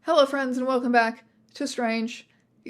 Hello friends and welcome back to Strange.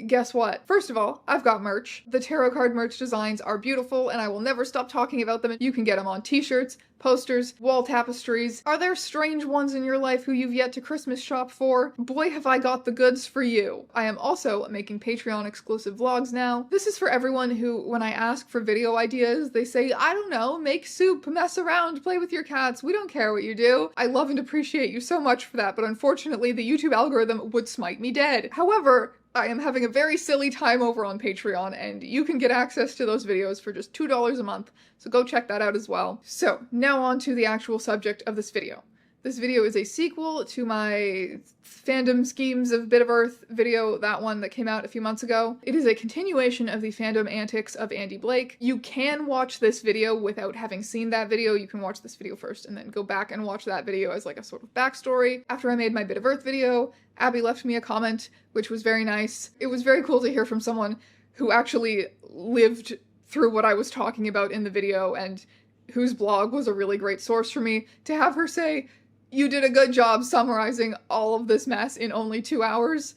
Guess what? First of all, I've got merch. The tarot card merch designs are beautiful and I will never stop talking about them. You can get them on t-shirts, posters, wall tapestries. Are there strange ones in your life who you've yet to Christmas shop for? Boy, have I got the goods for you. I am also making Patreon exclusive vlogs now. This is for everyone who, when I ask for video ideas, they say, I don't know, make soup, mess around, play with your cats, we don't care what you do. I love and appreciate you so much for that, but unfortunately the YouTube algorithm would smite me dead. However, I am having a very silly time over on Patreon, and you can get access to those videos for just $2 a month, so go check that out as well. So, now on to the actual subject of this video. This video is a sequel to my Fandom Schemes of Bit of Earth video, that one that came out a few months ago. It is a continuation of the fandom antics of Andy Blake. You can watch this video without having seen that video. You can watch this video first and then go back and watch that video as like a sort of backstory. After I made my Bit of Earth video, Abby left me a comment, which was very nice. It was very cool to hear from someone who actually lived through what I was talking about in the video and whose blog was a really great source for me. To have her say, "You did a good job summarizing all of this mess in only 2 hours."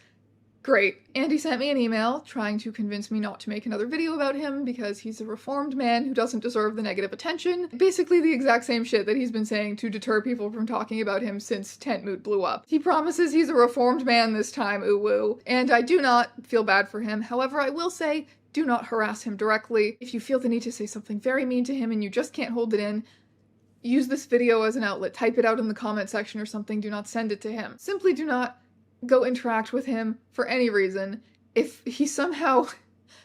Great. Andy sent me an email trying to convince me not to make another video about him because he's a reformed man who doesn't deserve the negative attention. Basically the exact same shit that he's been saying to deter people from talking about him since Tent Moot blew up. He promises he's a reformed man this time, ooh woo, and I do not feel bad for him. However, I will say, do not harass him directly. If you feel the need to say something very mean to him and you just can't hold it in, use this video as an outlet, type it out in the comment section or something, do not send it to him. Simply do not go interact with him for any reason. If he somehow,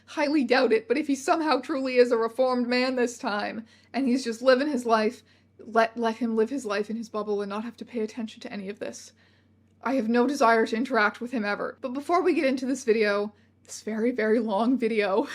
highly doubt it, but if he somehow truly is a reformed man this time, and he's just living his life, let him live his life in his bubble and not have to pay attention to any of this. I have no desire to interact with him ever. But before we get into this video, this very, very long video,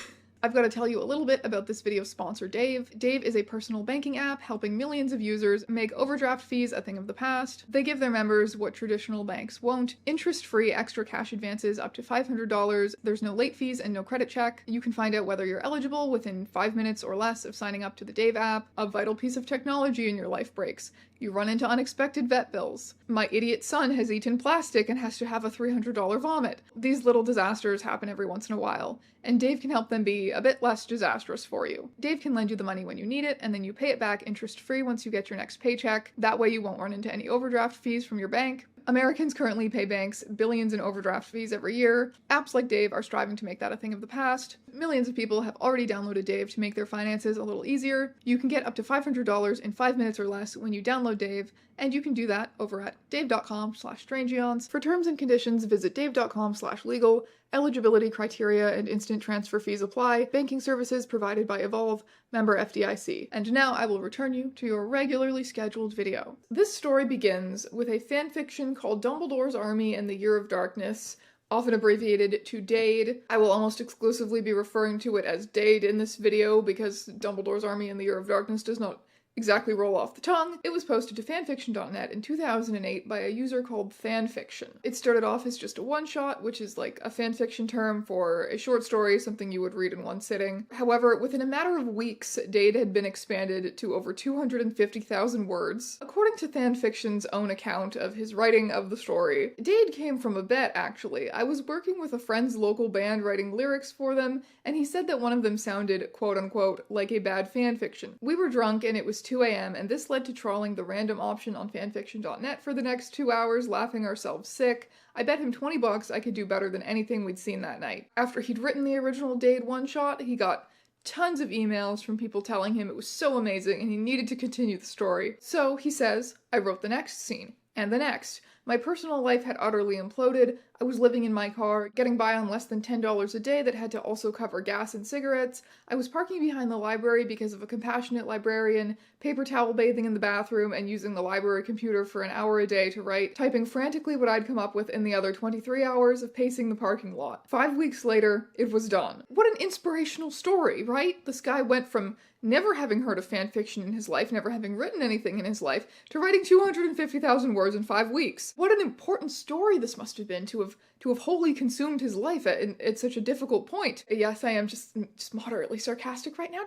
I've got to tell you a little bit about this video's sponsor, Dade. Dade is a personal banking app helping millions of users make overdraft fees a thing of the past. They give their members what traditional banks won't: interest-free extra cash advances up to $500. There's no late fees and no credit check. You can find out whether you're eligible within 5 minutes or less of signing up to the Dade app. A vital piece of technology in your life breaks. You run into unexpected vet bills. My idiot son has eaten plastic and has to have a $300 vomit. These little disasters happen every once in a while, and Dade can help them be a bit less disastrous for you. Dade can lend you the money when you need it, and then you pay it back interest-free once you get your next paycheck. That way you won't run into any overdraft fees from your bank. Americans currently pay banks billions in overdraft fees every year. Apps like Dade are striving to make that a thing of the past. Millions of people have already downloaded Dade to make their finances a little easier. You can get up to $500 in 5 minutes or less when you download Dade, and you can do that over at dave.com/strangeeons. For terms and conditions, visit dave.com/legal. Eligibility criteria and instant transfer fees apply. Banking services provided by Evolve, member FDIC. And now I will return you to your regularly scheduled video. This story begins with a fanfiction called Dumbledore's Army in the Year of Darkness, often abbreviated to Dade. I will almost exclusively be referring to it as Dade in this video because Dumbledore's Army in the Year of Darkness does not exactly roll off the tongue. It was posted to fanfiction.net in 2008 by a user called Thanfiction. It started off as just a one-shot, which is like a fanfiction term for a short story, something you would read in one sitting. However, within a matter of weeks, Dade had been expanded to over 250,000 words. According to Thanfiction's own account of his writing of the story, Dade came from a bet, actually. I was working with a friend's local band writing lyrics for them, and he said that one of them sounded, quote-unquote, like a bad fanfiction. We were drunk and it was 2 a.m. and this led to trawling the random option on fanfiction.net for the next 2 hours, laughing ourselves sick. I bet him $20 I could do better than anything we'd seen that night. After he'd written the original Dade one-shot, he got tons of emails from people telling him it was so amazing and he needed to continue the story. So, he says, I wrote the next scene, and the next. My personal life had utterly imploded. I was living in my car, getting by on less than $10 a day that had to also cover gas and cigarettes. I was parking behind the library because of a compassionate librarian, paper towel bathing in the bathroom, and using the library computer for an hour a day to write, typing frantically what I'd come up with in the other 23 hours of pacing the parking lot. 5 weeks later, it was done. What an inspirational story, right? This guy went from never having heard of fanfiction in his life, never having written anything in his life, to writing 250,000 words in 5 weeks. What an important story this must have been to have wholly consumed his life at such a difficult point. Yes, I am just moderately sarcastic right now.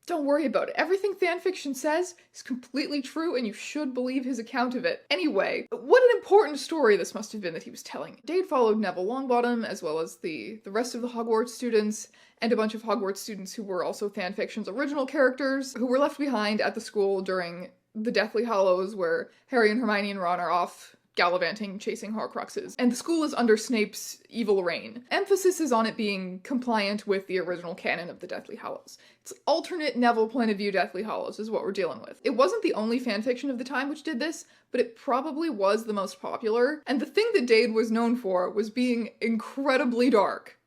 Don't worry about it. Everything fanfiction says is completely true, and you should believe his account of it. Anyway, what an important story this must have been that he was telling. Dade followed Neville Longbottom, as well as the rest of the Hogwarts students, and a bunch of Hogwarts students who were also fanfiction's original characters, who were left behind at the school during the Deathly Hallows, where Harry and Hermione and Ron are off gallivanting, chasing Horcruxes, and the school is under Snape's evil reign. Emphasis is on it being compliant with the original canon of the Deathly Hallows. It's alternate Neville point of view Deathly Hallows is what we're dealing with. It wasn't the only fanfiction of the time which did this, but it probably was the most popular, and the thing that Dade was known for was being incredibly dark.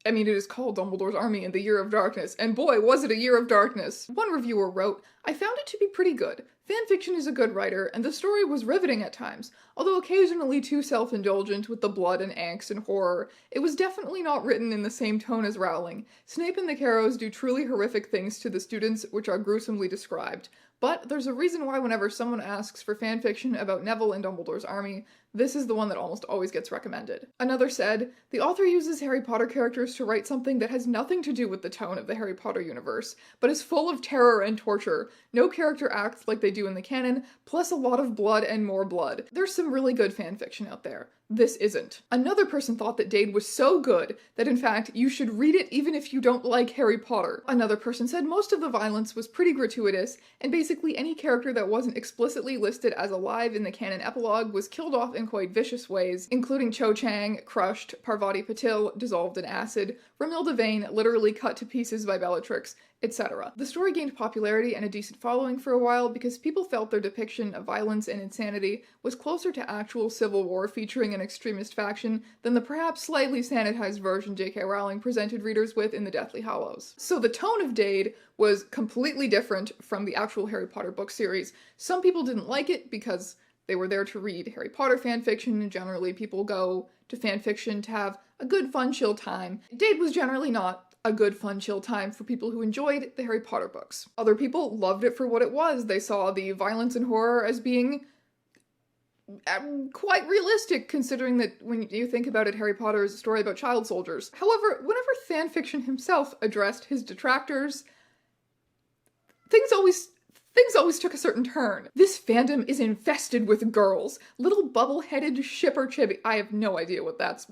I mean, it is called Dumbledore's Army and the Year of Darkness, and boy, was it a year of darkness. One reviewer wrote, "I found it to be pretty good. Fanfiction is a good writer, and the story was riveting at times. Although occasionally too self-indulgent with the blood and angst and horror, it was definitely not written in the same tone as Rowling. Snape and the Carrows do truly horrific things to the students, which are gruesomely described. But there's a reason why whenever someone asks for fanfiction about Neville and Dumbledore's Army, this is the one that almost always gets recommended." Another said, "The author uses Harry Potter characters to write something that has nothing to do with the tone of the Harry Potter universe, but is full of terror and torture. No character acts like they do in the canon, plus a lot of blood and more blood. There's some really good fanfiction out there. This isn't." Another person thought that Dade was so good that in fact you should read it even if you don't like Harry Potter. Another person said most of the violence was pretty gratuitous, and basically any character that wasn't explicitly listed as alive in the canon epilogue was killed off in quite vicious ways, including Cho Chang, crushed, Parvati Patil, dissolved in acid, Romilda Vane, literally cut to pieces by Bellatrix, etc. The story gained popularity and a decent following for a while because people felt their depiction of violence and insanity was closer to actual civil war featuring an extremist faction than the perhaps slightly sanitized version J.K. Rowling presented readers with in the Deathly Hallows. So the tone of Dade was completely different from the actual Harry Potter book series. Some people didn't like it because they were there to read Harry Potter fanfiction, and generally people go to fanfiction to have a good, fun, chill time. Dade was generally not a good, fun, chill time for people who enjoyed the Harry Potter books. Other people loved it for what it was. They saw the violence and horror as being quite realistic, considering that when you think about it, Harry Potter is a story about child soldiers. However, whenever fanfiction himself addressed his detractors, things always took a certain turn. This fandom is infested with girls. Little bubble-headed shipper chibi. I have no idea what that's.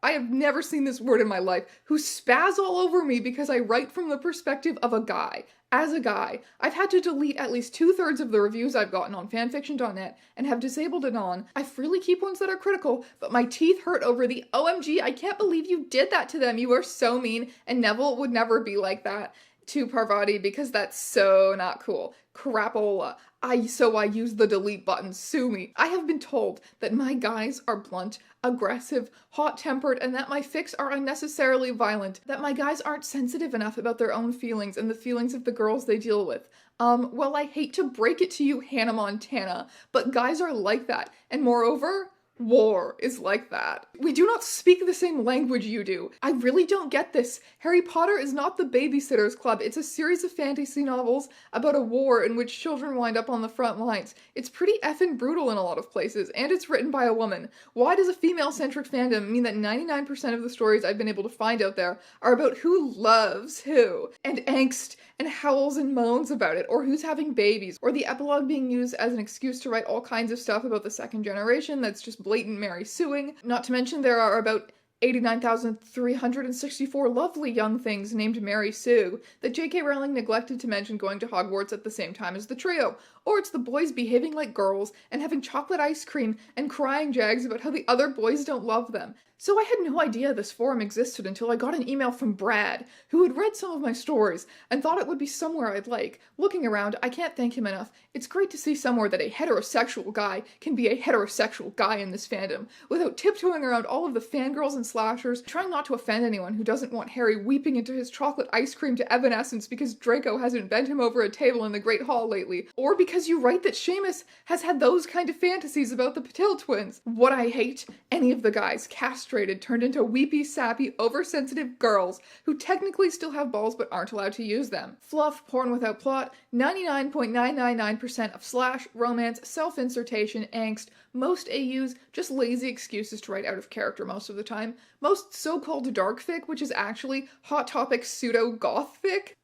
I have never seen this word in my life, who spaz all over me because I write from the perspective of a guy. As a guy, I've had to delete at least 2/3 of the reviews I've gotten on fanfiction.net and have disabled it on. I freely keep ones that are critical, but my teeth hurt over the "OMG, I can't believe you did that to them, you are so mean," and Neville would never be like that to Parvati because that's so not cool. Crapola. I use the delete button, sue me. I have been told that my guys are blunt, aggressive, hot-tempered, and that my fics are unnecessarily violent, that my guys aren't sensitive enough about their own feelings and the feelings of the girls they deal with. Well, I hate to break it to you, Hannah Montana, but guys are like that, and moreover, war is like that. We do not speak the same language you do. I really don't get this. Harry Potter is not the Babysitter's Club. It's a series of fantasy novels about a war in which children wind up on the front lines. It's pretty effing brutal in a lot of places, and it's written by a woman. Why does a female-centric fandom mean that 99% of the stories I've been able to find out there are about who loves who, and angst, and howls and moans about it, or who's having babies, or the epilogue being used as an excuse to write all kinds of stuff about the second generation that's just blatant Mary suing. Not to mention there are about 89,364 lovely young things named Mary Sue that J.K. Rowling neglected to mention going to Hogwarts at the same time as the trio. Or it's the boys behaving like girls and having chocolate ice cream and crying jags about how the other boys don't love them. So I had no idea this forum existed until I got an email from Brad, who had read some of my stories and thought it would be somewhere I'd like. Looking around, I can't thank him enough. It's great to see somewhere that a heterosexual guy can be a heterosexual guy in this fandom, without tiptoeing around all of the fangirls and slashers, trying not to offend anyone who doesn't want Harry weeping into his chocolate ice cream to evanescence because Draco hasn't bent him over a table in the Great Hall lately, or because you write that Seamus has had those kind of fantasies about the Patil twins. What I hate, any of the guys castrated, turned into weepy, sappy, oversensitive girls who technically still have balls but aren't allowed to use them. Fluff, porn without plot, 99.999% of slash, romance, self-insertion, angst, most AUs, just lazy excuses to write out of character most of the time, most so-called dark fic, which is actually Hot Topic pseudo-goth fic.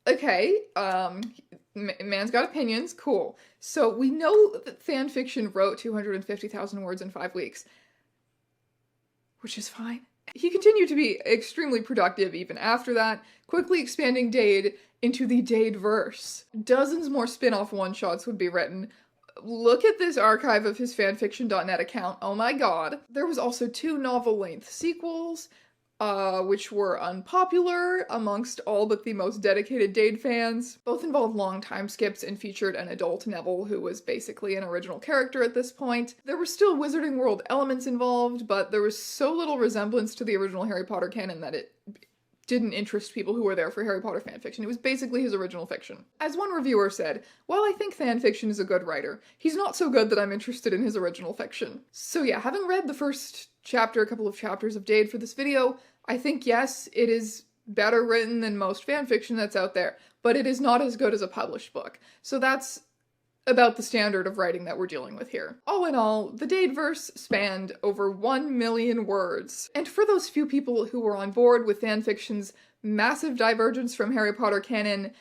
Okay, man's got opinions, cool. So we know that Thanfiction wrote 250,000 words in 5 weeks, which is fine. He continued to be extremely productive even after that, quickly expanding Dade into the Dade verse. Dozens more spin-off one-shots would be written. Look at this archive of his fanfiction.net account, oh my god. There was also 2 novel-length sequels, which were unpopular amongst all but the most dedicated Dade fans. Both involved long time skips and featured an adult Neville who was basically an original character at this point. There were still Wizarding World elements involved, but there was so little resemblance to the original Harry Potter canon that it didn't interest people who were there for Harry Potter fanfiction. It was basically his original fiction. As one reviewer said, while I think Thanfiction is a good writer, he's not so good that I'm interested in his original fiction. So yeah, having read the first chapter, a couple of chapters of Dade for this video, I think yes, it is better written than most fanfiction that's out there, but it is not as good as a published book. So that's about the standard of writing that we're dealing with here. All in all, the Dade verse spanned over 1 million words. And for those few people who were on board with fanfiction's massive divergence from Harry Potter canon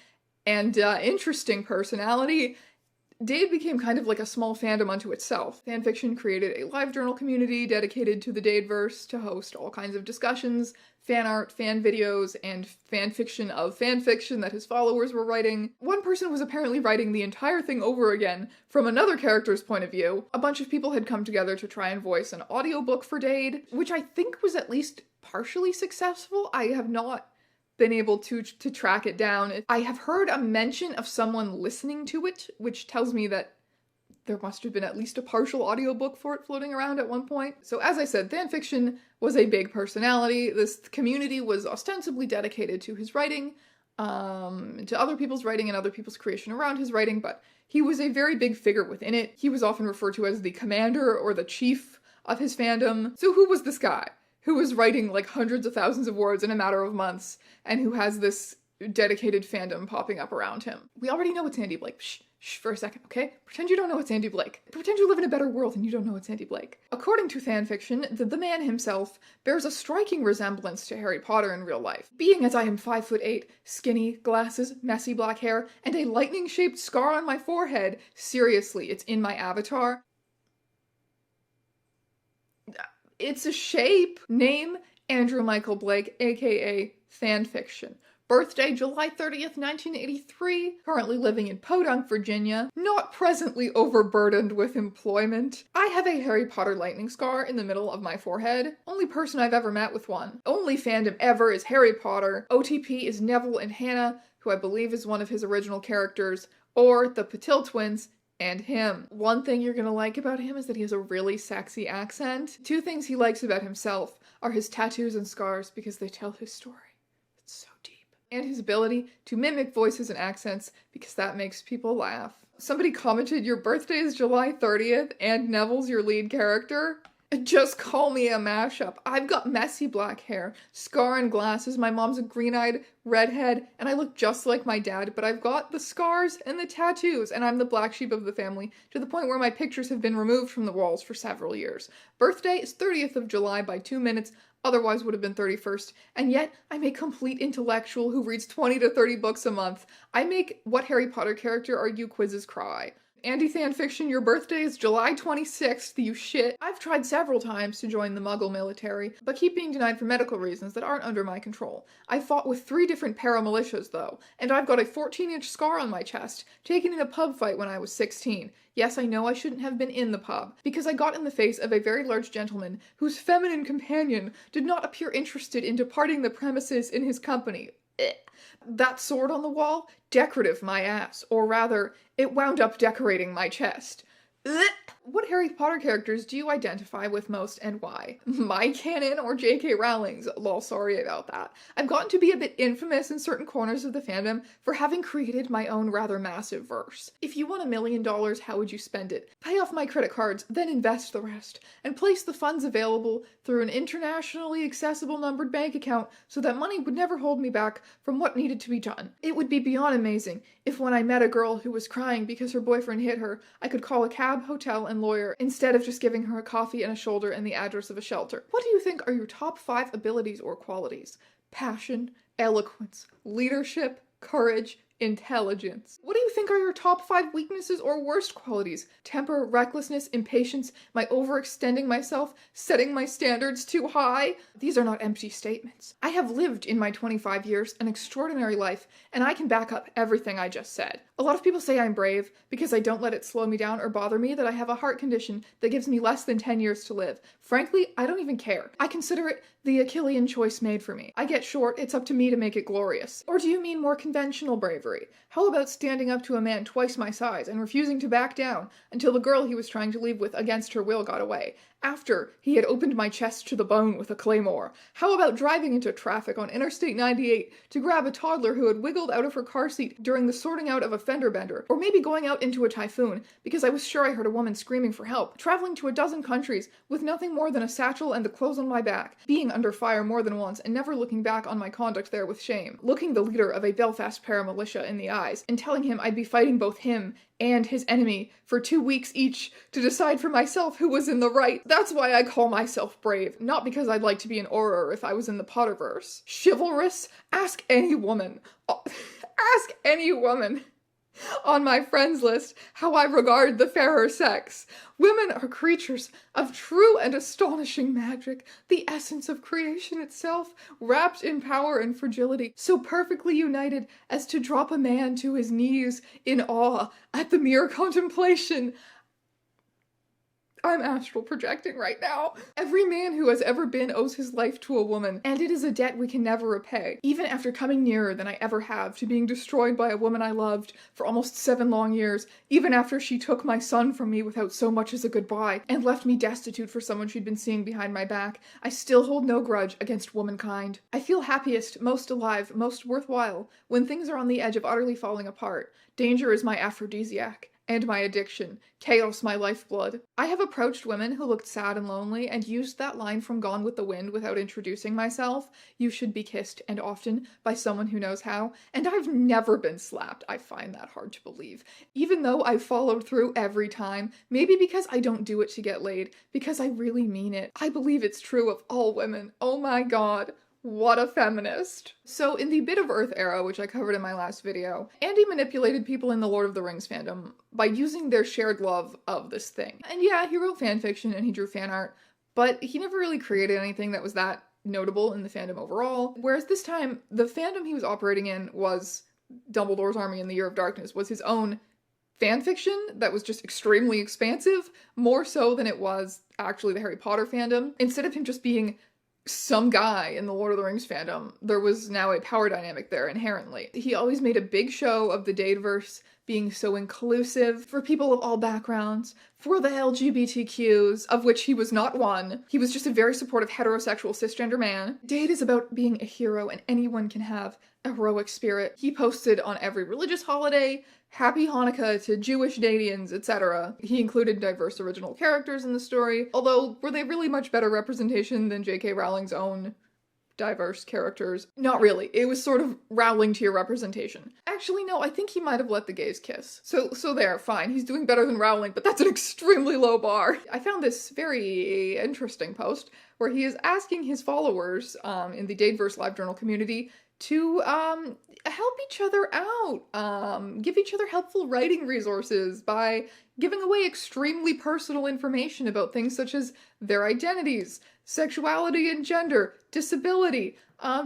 and interesting personality, Dade became kind of like a small fandom unto itself. Thanfiction created a live journal community dedicated to the Dadeverse to host all kinds of discussions, fan art, fan videos, and fanfiction of fanfiction that his followers were writing. One person was apparently writing the entire thing over again from another character's point of view. A bunch of people had come together to try and voice an audiobook for Dade, which I think was at least partially successful. I have not been able to track it down. I have heard a mention of someone listening to it, which tells me that there must have been at least a partial audiobook for it floating around at one point. So as I said, Thanfiction was a big personality. This community was ostensibly dedicated to his writing, to other people's writing and other people's creation around his writing, but he was a very big figure within it. He was often referred to as the commander or the chief of his fandom. So who was this guy who was writing like hundreds of thousands of words in a matter of months and who has this dedicated fandom popping up around him? We already know it's Andy Blake. Shh, for a second, okay? Pretend you don't know it's Andy Blake. Pretend you live in a better world and you don't know it's Andy Blake. According to Thanfiction, the man himself bears a striking resemblance to Harry Potter in real life. Being as I am 5'8", skinny, glasses, messy black hair, and a lightning-shaped scar on my forehead, seriously, it's in my avatar. It's a shape. Name, Andrew Michael Blake, aka Thanfiction. Birthday, July 30th, 1983. Currently living in Podunk, Virginia. Not presently overburdened with employment. I have a Harry Potter lightning scar in the middle of my forehead. Only person I've ever met with one. Only fandom ever is Harry Potter. OTP is Neville and Hannah, who I believe is one of his original characters, or the Patil twins, and him. One thing you're gonna like about him is that he has a really sexy accent. 2 things he likes about himself are his tattoos and scars because they tell his story. It's so deep. And his ability to mimic voices and accents because that makes people laugh. Somebody commented, your birthday is July 30th and Neville's your lead character? Just call me a mashup. I've got messy black hair, scar and glasses, my mom's a green-eyed redhead, and I look just like my dad, but I've got the scars and the tattoos, and I'm the black sheep of the family, to the point where my pictures have been removed from the walls for several years. Birthday is 30th of July by 2 minutes, otherwise would have been 31st, and yet I'm a complete intellectual who reads 20 to 30 books a month. I make what Harry Potter character are you quizzes cry. Andy Thanfiction, your birthday is July 26th, you shit. I've tried several times to join the Muggle military, but keep being denied for medical reasons that aren't under my control. I fought with 3 different paramilitias though, and I've got a 14-inch scar on my chest, taken in a pub fight when I was 16. Yes, I know I shouldn't have been in the pub, because I got in the face of a very large gentleman whose feminine companion did not appear interested in departing the premises in his company. That sword on the wall? Decorative, my ass. Or rather, it wound up decorating my chest. What Harry Potter characters do you identify with most and why? My canon or J.K. Rowling's? Lol, sorry about that. I've gotten to be a bit infamous in certain corners of the fandom for having created my own rather massive verse. If you won $1 million, how would you spend it? Pay off my credit cards, then invest the rest, and place the funds available through an internationally accessible numbered bank account so that money would never hold me back from what needed to be done. It would be beyond amazing if when I met a girl who was crying because her boyfriend hit her, I could call a cab, hotel, and lawyer instead of just giving her a coffee and a shoulder and the address of a shelter. What do you think are your top 5 abilities or qualities? Passion, eloquence, leadership, courage, intelligence. What do you think are your top 5 weaknesses or worst qualities? Temper, recklessness, impatience, my overextending myself, setting my standards too high? These are not empty statements. I have lived in my 25 years an extraordinary life, and I can back up everything I just said. A lot of people say I'm brave because I don't let it slow me down or bother me that I have a heart condition that gives me less than 10 years to live. Frankly, I don't even care. I consider it the Achillean choice made for me. I get short, it's up to me to make it glorious. Or do you mean more conventional bravery? How about standing up to a man twice my size and refusing to back down until the girl he was trying to leave with against her will got away, after he had opened my chest to the bone with a claymore? How about driving into traffic on Interstate 98 to grab a toddler who had wiggled out of her car seat during the sorting out of a fender bender? Or maybe going out into a typhoon because I was sure I heard a woman screaming for help, traveling to a dozen countries with nothing more than a satchel and the clothes on my back, being under fire more than once and never looking back on my conduct there with shame, looking the leader of a Belfast paramilitia in the eyes and telling him I'd be fighting both him and his enemy for 2 weeks each to decide for myself who was in the right. That's why I call myself brave, not because I'd like to be an Auror if I was in the Potterverse. Chivalrous? Ask any woman. Ask any woman on my friends list how I regard the fairer sex. Women are creatures of true and astonishing magic, the essence of creation itself, wrapped in power and fragility, so perfectly united as to drop a man to his knees in awe at the mere contemplation. I'm astral projecting right now. Every man who has ever been owes his life to a woman, and it is a debt we can never repay, even after coming nearer than I ever have to being destroyed by a woman I loved for almost 7 long years, even after she took my son from me without so much as a goodbye, and left me destitute for someone she'd been seeing behind my back. I still hold no grudge against womankind. I feel happiest, most alive, most worthwhile, when things are on the edge of utterly falling apart. Danger is my aphrodisiac. And my addiction. Chaos my lifeblood. I have approached women who looked sad and lonely and used that line from Gone with the Wind without introducing myself. You should be kissed, and often, by someone who knows how. And I've never been slapped. I find that hard to believe. Even though I've followed through every time. Maybe because I don't do it to get laid. Because I really mean it. I believe it's true of all women. Oh my god. What a feminist. So in the Bit of Earth era, which I covered in my last video, Andy manipulated people in the Lord of the Rings fandom by using their shared love of this thing. And yeah, he wrote fanfiction and he drew fan art, but he never really created anything that was that notable in the fandom overall. Whereas this time, the fandom he was operating in was Dumbledore's Army in the Year of Darkness, was his own fanfiction that was just extremely expansive, more so than it was actually the Harry Potter fandom. Instead of him just being some guy in the Lord of the Rings fandom, there was now a power dynamic there inherently. He always made a big show of the Dadeverse being so inclusive for people of all backgrounds, for the LGBTQs, of which he was not one. He was just a very supportive heterosexual cisgender man. Dade is about being a hero, and anyone can have a heroic spirit. He posted on every religious holiday, Happy Hanukkah to Jewish Dadians, etc. He included diverse original characters in the story, although were they really much better representation than J.K. Rowling's own diverse characters? Not really. It was sort of Rowling tier representation. Actually, no, I think he might have let the gays kiss. So there, fine. He's doing better than Rowling, but that's an extremely low bar. I found this very interesting post where he is asking his followers in the Dadeverse live journal community to help each other out, give each other helpful writing resources by giving away extremely personal information about things such as their identities, sexuality and gender, disability,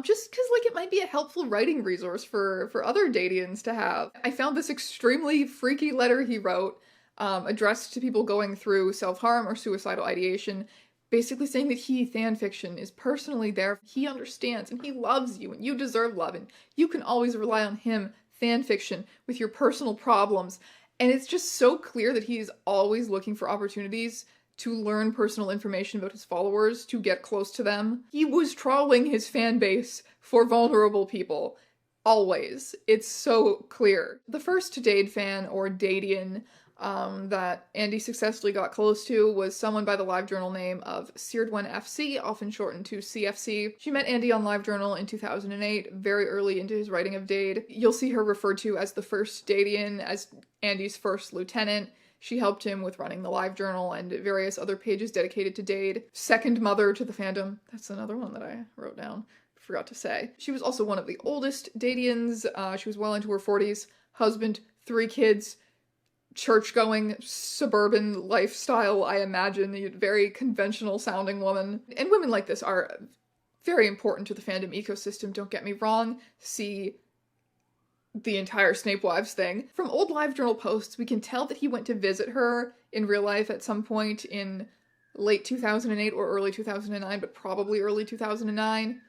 just because like it might be a helpful writing resource for other Dadians to have. I found this extremely freaky letter he wrote, addressed to people going through self-harm or suicidal ideation, basically saying that he, Thanfiction, is personally there. He understands and he loves you and you deserve love and you can always rely on him, Thanfiction, with your personal problems. And it's just so clear that he's always looking for opportunities to learn personal information about his followers, to get close to them. He was trawling his fan base for vulnerable people. Always. It's so clear. The first Dade fan, or Dadian, that Andy successfully got close to was someone by the LiveJournal name of Seardwen FC, often shortened to CFC. She met Andy on LiveJournal in 2008, very early into his writing of Dade. You'll see her referred to as the first Dadian, as Andy's first lieutenant. She helped him with running the live journal and various other pages dedicated to Dade. Second mother to the fandom. That's another one that I wrote down. Forgot to say. She was also one of the oldest Dadians. She was well into her 40s. Husband, 3 kids. Church-going, suburban lifestyle, I imagine. A very conventional sounding woman. And women like this are very important to the fandom ecosystem, don't get me wrong. See the entire Snape Wives thing. From old live journal posts, we can tell that he went to visit her in real life at some point in late 2008 or early 2009, but probably early 2009.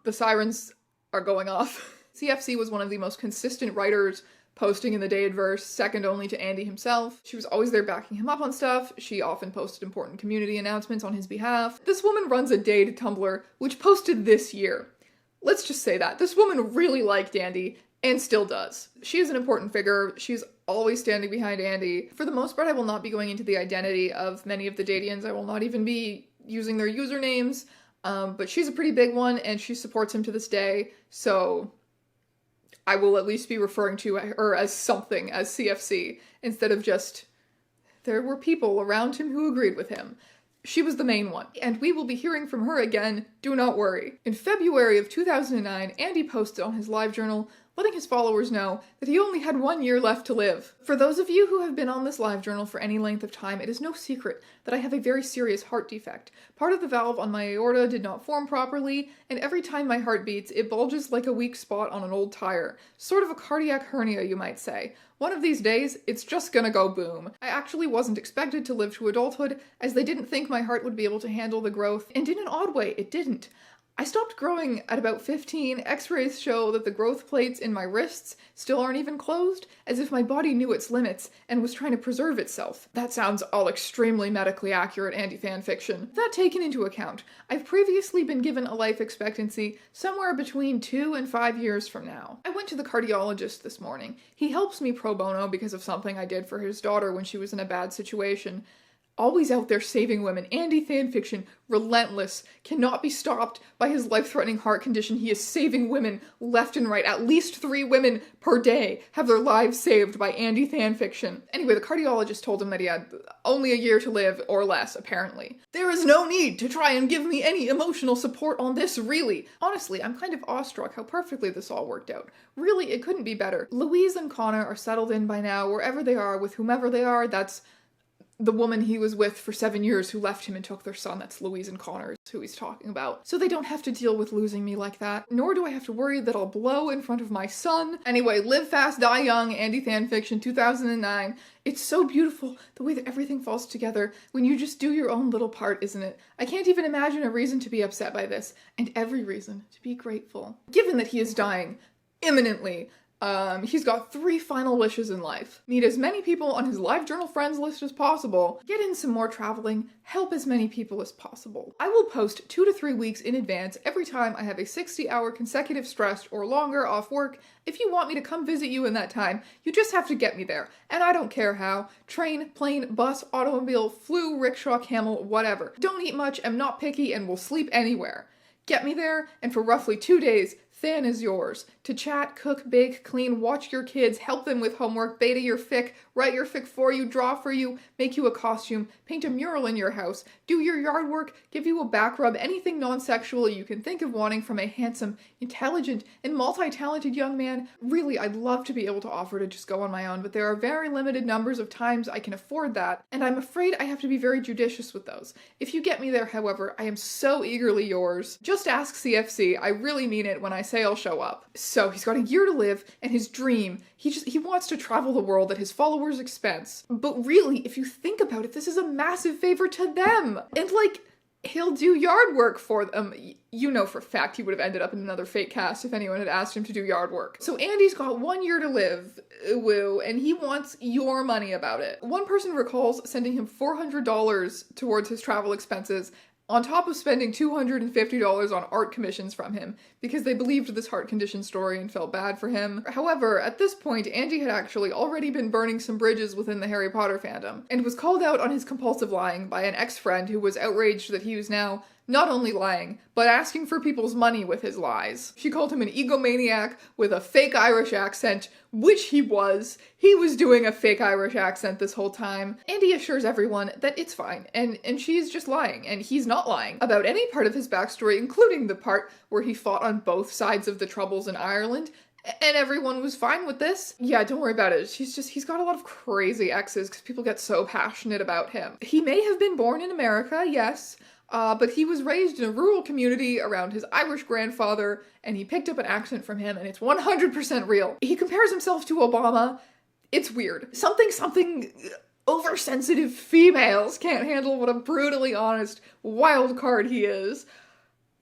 The sirens are going off. CFC was one of the most consistent writers posting in the Dadeverse, second only to Andy himself. She was always there backing him up on stuff. She often posted important community announcements on his behalf. This woman runs a Dade Tumblr, which posted this year. Let's just say that. This woman really liked Andy, and still does. She is an important figure. She's always standing behind Andy. For the most part, I will not be going into the identity of many of the Dadians. I will not even be using their usernames, but she's a pretty big one, and she supports him to this day, so I will at least be referring to her as something, as CFC, instead of just, there were people around him who agreed with him. She was the main one, and we will be hearing from her again, do not worry. In February of 2009, Andy posted on his live journal, letting his followers know that he only had 1 year left to live. For those of you who have been on this live journal for any length of time, it is no secret that I have a very serious heart defect. Part of the valve on my aorta did not form properly, and every time my heart beats, it bulges like a weak spot on an old tire. Sort of a cardiac hernia, you might say. One of these days, it's just gonna go boom. I actually wasn't expected to live to adulthood, as they didn't think my heart would be able to handle the growth, and in an odd way, it didn't. I stopped growing at about 15. X-rays show that the growth plates in my wrists still aren't even closed, as if my body knew its limits and was trying to preserve itself. That sounds all extremely medically accurate anti-fanfiction. That taken into account, I've previously been given a life expectancy somewhere between 2 and 5 years from now. I went to the cardiologist this morning. He helps me pro bono because of something I did for his daughter when she was in a bad situation. Always out there saving women. Anti-fanfiction, relentless, cannot be stopped by his life-threatening heart condition. He is saving women left and right. At least 3 women per day have their lives saved by anti-fanfiction. Anyway, the cardiologist told him that he had only a year to live, or less, apparently. There is no need to try and give me any emotional support on this, really. Honestly, I'm kind of awestruck how perfectly this all worked out. Really, it couldn't be better. Louise and Connor are settled in by now, wherever they are, with whomever they are. That's the woman he was with for 7 years who left him and took their son. That's Louise and Connor, who he's talking about. So they don't have to deal with losing me like that, nor do I have to worry that I'll blow in front of my son. Anyway, Live Fast, Die Young, Anti-Fanfiction, 2009. It's so beautiful, the way that everything falls together when you just do your own little part, isn't it? I can't even imagine a reason to be upset by this, and every reason to be grateful. Given that he is dying imminently, he's got 3 final wishes in life. Meet as many people on his live journal friends list as possible, get in some more traveling, help as many people as possible. I will post 2 to 3 weeks in advance every time I have a 60-hour consecutive stretch or longer off work. If you want me to come visit you in that time, you just have to get me there. And I don't care how. Train, plane, bus, automobile, flu, rickshaw, camel, whatever. Don't eat much, am not picky, and will sleep anywhere. Get me there, and for roughly 2 days, Than is yours. To chat, cook, bake, clean, watch your kids, help them with homework, beta your fic, write your fic for you, draw for you, make you a costume, paint a mural in your house, do your yard work, give you a back rub, anything non-sexual you can think of wanting from a handsome, intelligent, and multi-talented young man. Really, I'd love to be able to offer to just go on my own, but there are very limited numbers of times I can afford that, and I'm afraid I have to be very judicious with those. If you get me there, however, I am so eagerly yours. Just ask CFC, I really mean it when I say I'll show up. So he's got a year to live, and his dream, he wants to travel the world at his followers' expense. But really, if you think about it, this is a massive favor to them. And like, he'll do yard work for them. You know for a fact he would have ended up in another fake cast if anyone had asked him to do yard work. So Andy's got 1 year to live, woo, and he wants your money about it. One person recalls sending him $400 towards his travel expenses, on top of spending $250 on art commissions from him, because they believed this heart condition story and felt bad for him. However, at this point, Andy had actually already been burning some bridges within the Harry Potter fandom, and was called out on his compulsive lying by an ex-friend who was outraged that he was now not only lying, but asking for people's money with his lies. She called him an egomaniac with a fake Irish accent, which he was. He was doing a fake Irish accent this whole time. And he assures everyone that it's fine, and she's just lying, and he's not lying about any part of his backstory, including the part where he fought on both sides of the Troubles in Ireland, and everyone was fine with this. Yeah, don't worry about it. He's got a lot of crazy exes because people get so passionate about him. He may have been born in America, yes, but he was raised in a rural community around his Irish grandfather, and he picked up an accent from him, and it's 100% real. He compares himself to Obama. It's weird. Something oversensitive females can't handle what a brutally honest wild card he is.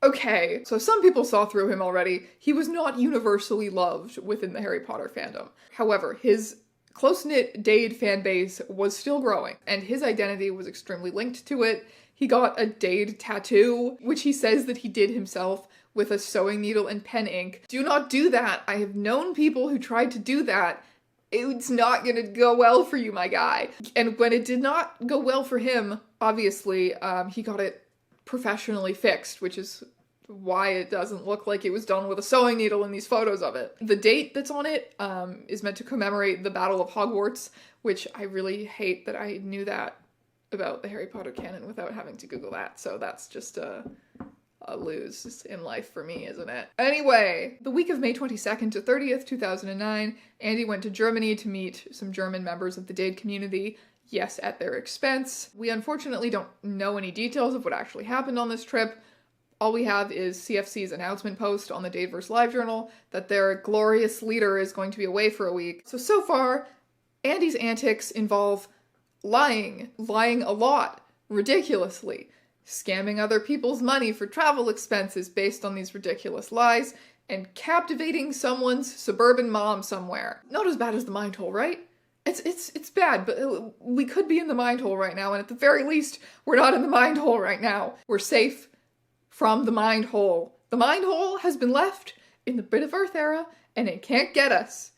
Okay, so some people saw through him already. He was not universally loved within the Harry Potter fandom. However, his close-knit Dade fan base was still growing, and his identity was extremely linked to it. He got a Dade tattoo, which he says that he did himself with a sewing needle and pen ink. Do not do that. I have known people who tried to do that. It's not gonna go well for you, my guy. And when it did not go well for him, obviously, he got it professionally fixed, which is why it doesn't look like it was done with a sewing needle in these photos of it. The date that's on it is meant to commemorate the Battle of Hogwarts, which I really hate that I knew that about the Harry Potter canon without having to Google that, so that's just a lose in life for me, isn't it? Anyway, the week of May 22nd to 30th, 2009, Andy went to Germany to meet some German members of the Dade community. Yes, at their expense. We unfortunately don't know any details of what actually happened on this trip. All we have is CFC's announcement post on the Dadeverse LiveJournal that their glorious leader is going to be away for a week. So far, Andy's antics involve lying a lot, ridiculously, scamming other people's money for travel expenses based on these ridiculous lies, and captivating someone's suburban mom somewhere. Not as bad as the mind hole, right? It's bad, but we could be in the mind hole right now, and at the very least, we're not in the mind hole right now. We're safe from the mind hole. The mind hole has been left in the Bit of Earth era, and it can't get us.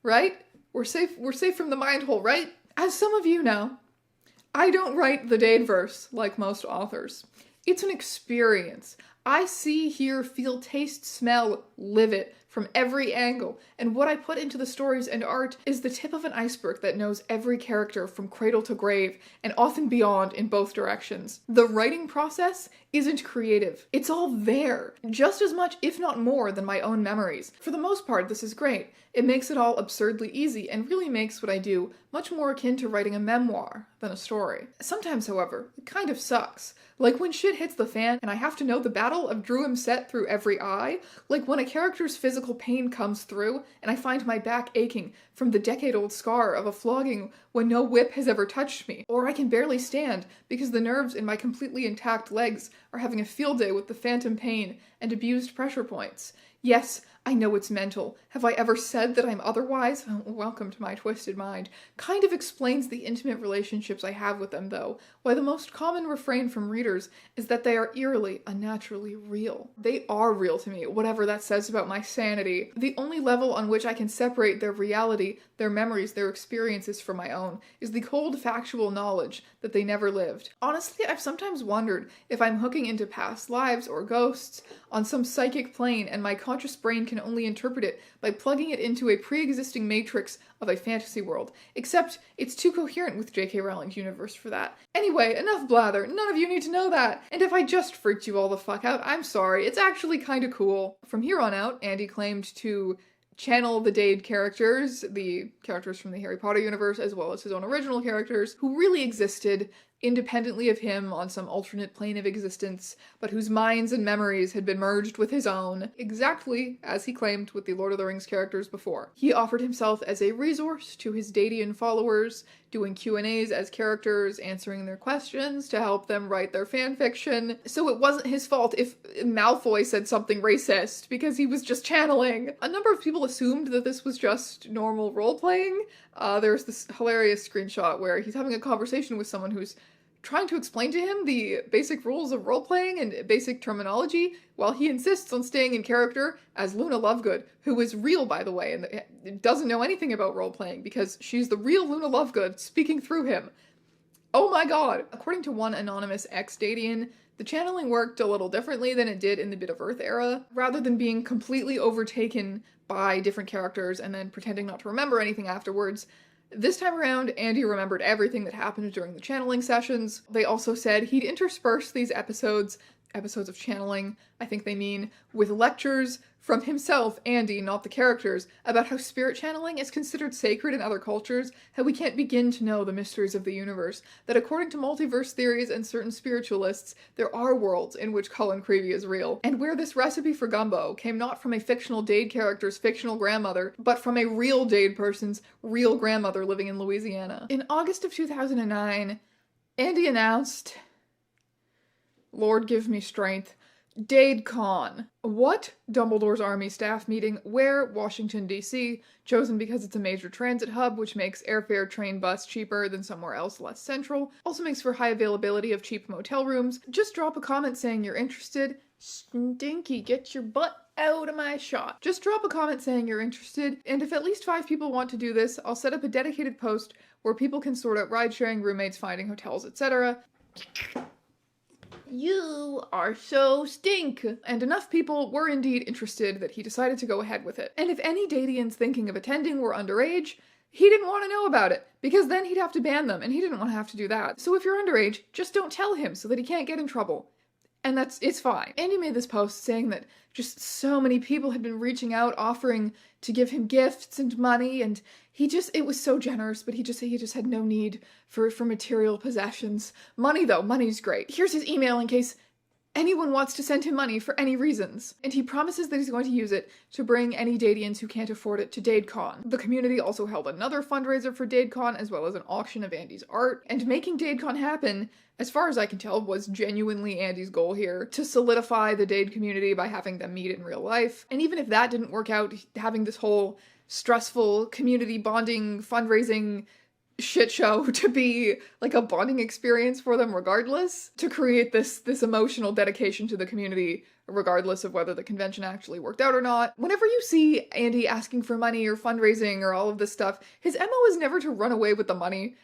Right? We're safe from the mind hole, right? As some of you know, I don't write the Dadeverse like most authors. It's an experience. I see, hear, feel, taste, smell, live it from every angle, and what I put into the stories and art is the tip of an iceberg that knows every character from cradle to grave, and often beyond in both directions. The writing process isn't creative. It's all there, just as much, if not more, than my own memories. For the most part, this is great. It makes it all absurdly easy, and really makes what I do much more akin to writing a memoir than a story. Sometimes, however, it kind of sucks. Like when shit hits the fan and I have to know the battle of Druim set through every eye, like when a character's physical pain comes through and I find my back aching from the decade-old scar of a flogging when no whip has ever touched me, or I can barely stand because the nerves in my completely intact legs are having a field day with the phantom pain and abused pressure points. Yes, I know it's mental. Have I ever said that I'm otherwise? Oh, welcome to my twisted mind. Kind of explains the intimate relationships I have with them, though. Why the most common refrain from readers is that they are eerily, unnaturally real. They are real to me, whatever that says about my sanity. The only level on which I can separate their reality, their memories, their experiences from my own, is the cold factual knowledge that they never lived. Honestly, I've sometimes wondered if I'm hooking into past lives or ghosts on some psychic plane and my conscious brain can only interpret it by plugging it into a pre-existing matrix of a fantasy world. Except it's too coherent with J.K. Rowling's universe for that. Anyway, enough blather. None of you need to know that. And if I just freaked you all the fuck out, I'm sorry. It's actually kinda cool. From here on out, Andy claimed to channel the Dade characters, the characters from the Harry Potter universe, as well as his own original characters, who really existed independently of him on some alternate plane of existence, but whose minds and memories had been merged with his own, exactly as he claimed with the Lord of the Rings characters before. He offered himself as a resource to his Dadean followers, doing Q&As as characters, answering their questions to help them write their fanfiction. So it wasn't his fault if Malfoy said something racist, because he was just channeling. A number of people assumed that this was just normal role-playing. There's this hilarious screenshot where he's having a conversation with someone who's trying to explain to him the basic rules of role-playing and basic terminology, while he insists on staying in character as Luna Lovegood, who is real, by the way, and doesn't know anything about role-playing, because she's the real Luna Lovegood speaking through him. Oh my god! According to one anonymous ex-Dadian, the channeling worked a little differently than it did in the Bit of Earth era. Rather than being completely overtaken by different characters and then pretending not to remember anything afterwards, this time around, Andy remembered everything that happened during the channeling sessions. They also said he'd intersperse these episodes of channeling, I think they mean, with lectures from himself, Andy, not the characters, about how spirit channeling is considered sacred in other cultures, how we can't begin to know the mysteries of the universe, that according to multiverse theories and certain spiritualists, there are worlds in which Cullen Creevy is real, and where this recipe for gumbo came not from a fictional Dade character's fictional grandmother, but from a real Dade person's real grandmother living in Louisiana. In August of 2009, Andy announced, Lord give me strength, Dadecon. What? Dumbledore's Army staff meeting. Where? Washington, D.C. Chosen because it's a major transit hub, which makes airfare, train, bus cheaper than somewhere else less central. Also makes for high availability of cheap motel rooms. Just drop a comment saying you're interested. Stinky, get your butt out of my shot. Just drop a comment saying you're interested, and if at least 5 people want to do this, I'll set up a dedicated post where people can sort out ride-sharing, roommates, finding hotels, etc. You are so stink! And enough people were indeed interested that he decided to go ahead with it. And if any Dadians thinking of attending were underage, he didn't want to know about it, because then he'd have to ban them, and he didn't want to have to do that. So if you're underage, just don't tell him so that he can't get in trouble. And it's fine. Andy made this post saying that just so many people had been reaching out, offering to give him gifts and money, and it was so generous, but he just had no need for material possessions. Money though, money's great. Here's his email in case anyone wants to send him money for any reasons. And he promises that he's going to use it to bring any Dadians who can't afford it to Dadecon. The community also held another fundraiser for Dadecon, as well as an auction of Andy's art. And making Dadecon happen, as far as I can tell, was genuinely Andy's goal here, to solidify the Dade community by having them meet in real life. And even if that didn't work out, having this whole stressful community bonding, fundraising shit show to be like a bonding experience for them regardless, to create this emotional dedication to the community regardless of whether the convention actually worked out or not. Whenever you see Andy asking for money or fundraising or all of this stuff, his MO is never to run away with the money.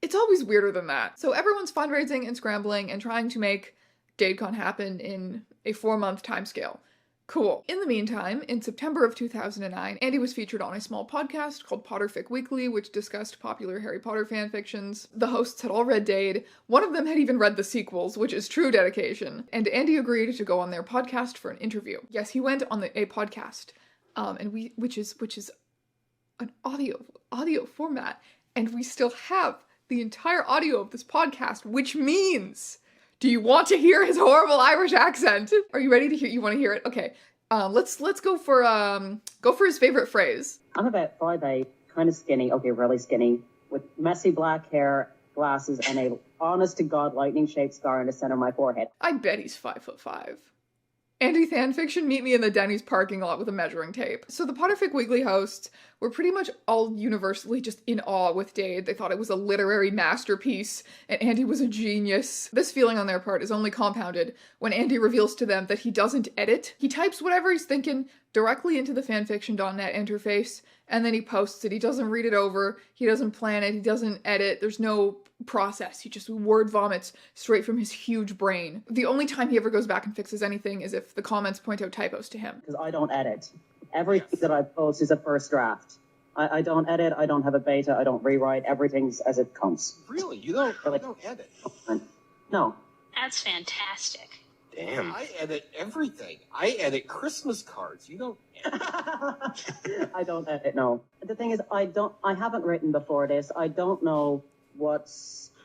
It's always weirder than that. So everyone's fundraising and scrambling and trying to make Dadecon happen in a 4-month timescale. Cool. In the meantime, in September of 2009, Andy was featured on a small podcast called Potterfic Weekly, which discussed popular Harry Potter fanfictions. The hosts had all read Dade. One of them had even read the sequels, which is true dedication. And Andy agreed to go on their podcast for an interview. Yes, he went on a podcast, which is an audio format, and we still have the entire audio of this podcast, which means, do you want to hear his horrible Irish accent? Are you ready to hear? You want to hear it? Okay. Let's go for his favorite phrase. I'm about 5'8", kind of skinny. Okay, really skinny, with messy black hair, glasses, and a honest-to-God lightning-shaped scar in the center of my forehead. I bet he's 5'5". Andy Thanfiction, meet me in the Denny's parking lot with a measuring tape. So the Potterfic Weekly hosts were pretty much all universally just in awe with Dade. They thought it was a literary masterpiece, and Andy was a genius. This feeling on their part is only compounded when Andy reveals to them that he doesn't edit. He types whatever he's thinking directly into the fanfiction.net interface, and then he posts it. He doesn't read it over, he doesn't plan it, he doesn't edit, there's no process. He just word vomits straight from his huge brain. The only time he ever goes back and fixes anything is if the comments point out typos to him. Because I don't edit. Everything that I post is a first draft. I don't edit, I don't have a beta, I don't rewrite, everything's as it comes. Really? You don't edit? No. That's fantastic. Damn. I edit everything. I edit Christmas cards. You don't edit. I don't edit, no. The thing is, I haven't written before this. I don't know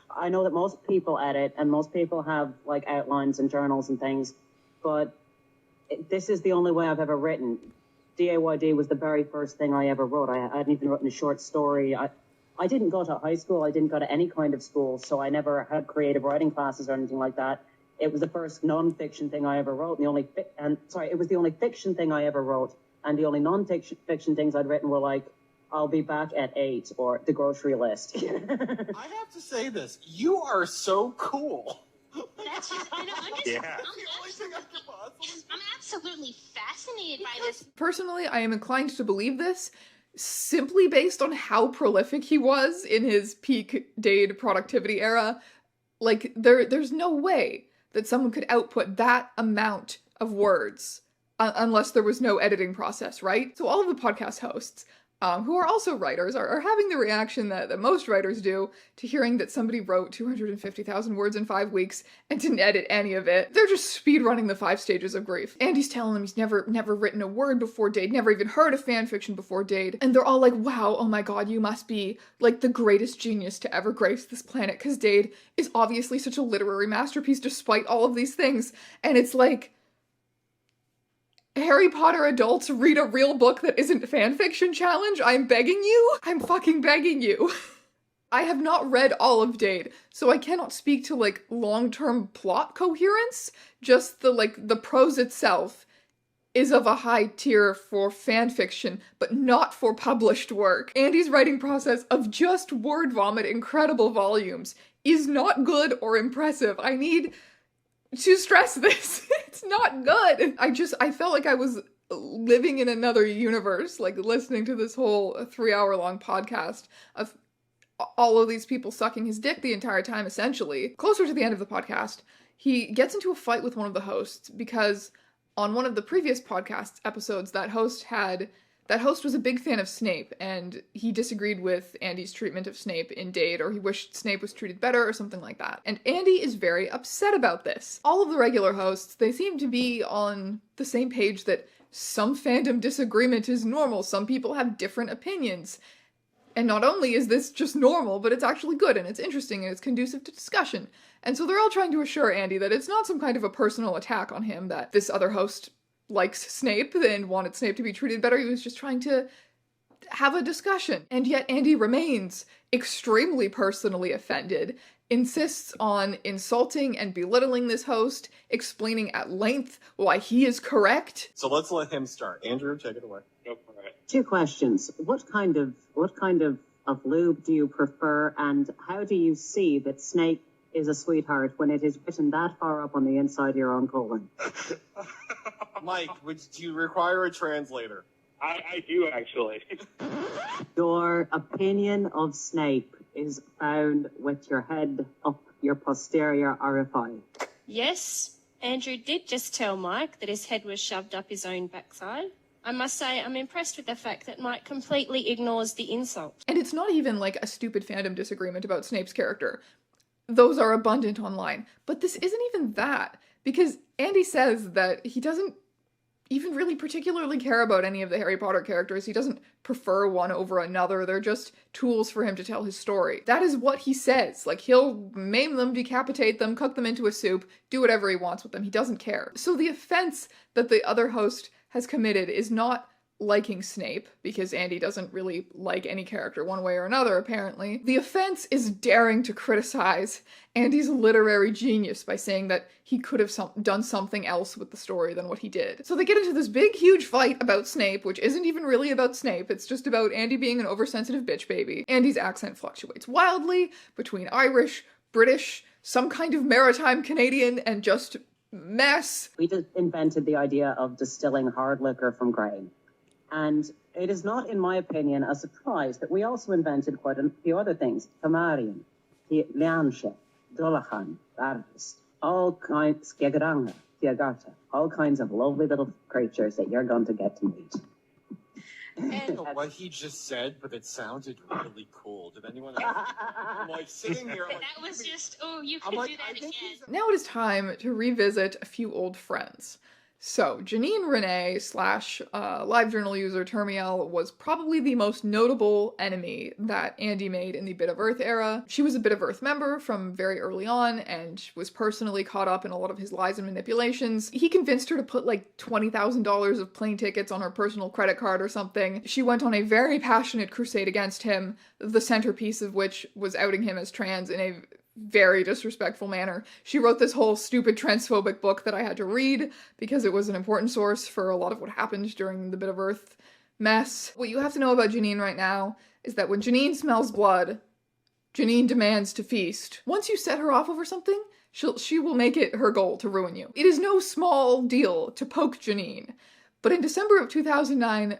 I know that most people edit and most people have like outlines and journals and things, but this is the only way I've ever written. DAYD was the very first thing I ever wrote. I hadn't even written a short story. I didn't go to high school. I didn't go to any kind of school, so I never had creative writing classes or anything like that. It was the first non-fiction thing I ever wrote, it was the only fiction thing I ever wrote, and the only non-fiction things I'd written were like, I'll be back at 8 or the grocery list. I have to say this. You are so cool. That's just, I know, I'm absolutely fascinated by this. Personally, I am inclined to believe this, simply based on how prolific he was in his peak Dade productivity era. Like, there's no way that someone could output that amount of words unless there was no editing process, right? So all of the podcast hosts, who are also writers, are having the reaction that most writers do to hearing that somebody wrote 250,000 words in 5 weeks and didn't edit any of it. They're just speedrunning the 5 stages of grief. Andy's telling them he's never written a word before Dade, never even heard of fanfiction before Dade, and they're all like, wow, oh my god, you must be, like, the greatest genius to ever grace this planet, because Dade is obviously such a literary masterpiece despite all of these things. And it's like, Harry Potter adults, read a real book that isn't fanfiction challenge? I'm begging you? I'm fucking begging you. I have not read all of Dade, so I cannot speak to, like, long-term plot coherence. Just the prose itself is of a high tier for fanfiction, but not for published work. Andy's writing process of just word vomit incredible volumes is not good or impressive. I need to stress this. It's not good. I felt like I was living in another universe, like listening to this whole 3-hour-long podcast of all of these people sucking his dick the entire time, essentially. Closer to the end of the podcast, he gets into a fight with one of the hosts because on one of the previous podcast episodes, that host was a big fan of Snape, and he disagreed with Andy's treatment of Snape in Dade, or he wished Snape was treated better, or something like that. And Andy is very upset about this. All of the regular hosts, they seem to be on the same page that some fandom disagreement is normal. Some people have different opinions. And not only is this just normal, but it's actually good, and it's interesting, and it's conducive to discussion. And so they're all trying to assure Andy that it's not some kind of a personal attack on him, that this other host likes Snape and wanted Snape to be treated better. He was just trying to have a discussion. And yet Andy remains extremely personally offended, insists on insulting and belittling this host, explaining at length why he is correct. So let's let him start. Andrew, take it away. Go for it. 2 questions. What kind of lube do you prefer, and how do you see that Snape is a sweetheart when it is written that far up on the inside of your own colon? Mike, do you require a translator? I do, actually. Your opinion of Snape is found with your head up your posterior orifice. Yes, Andrew did just tell Mike that his head was shoved up his own backside. I must say, I'm impressed with the fact that Mike completely ignores the insult. And it's not even like a stupid fandom disagreement about Snape's character. Those are abundant online. But this isn't even that, because Andy says that he doesn't even really particularly care about any of the Harry Potter characters. He doesn't prefer one over another. They're just tools for him to tell his story. That is what he says. Like, he'll maim them, decapitate them, cook them into a soup, do whatever he wants with them. He doesn't care. So the offense that the other host has committed is not liking Snape, because Andy doesn't really like any character one way or another, apparently. The offense is daring to criticize Andy's literary genius by saying that he could have done something else with the story than what he did. So they get into this big, huge fight about Snape, which isn't even really about Snape. It's just about Andy being an oversensitive bitch baby. Andy's accent fluctuates wildly between Irish, British, some kind of maritime Canadian, and just mess. We just invented the idea of distilling hard liquor from grain. And it is not, in my opinion, a surprise that we also invented quite a few other things. Tamarian, Leanshe, Dolachan, Bardis, all kinds, Gegaranga, Diagata, all kinds of lovely little creatures that you're going to get to meet. I don't know what he just said, but it sounded really cool. Did anyone else? I'm like sitting here. I'm like, That was just, oh, you could do that again. Now it is time to revisit a few old friends. So, Janine Renee / LiveJournal user Termiel was probably the most notable enemy that Andy made in the Bit of Earth era. She was a Bit of Earth member from very early on and was personally caught up in a lot of his lies and manipulations. He convinced her to put like $20,000 of plane tickets on her personal credit card or something. She went on a very passionate crusade against him, the centerpiece of which was outing him as trans in a very disrespectful manner. She wrote this whole stupid transphobic book that I had to read because it was an important source for a lot of what happened during the Bit of Earth mess. What you have to know about Janine right now is that when Janine smells blood, Janine demands to feast. Once you set her off over something, she will make it her goal to ruin you. It is no small deal to poke Janine. But in December of 2009,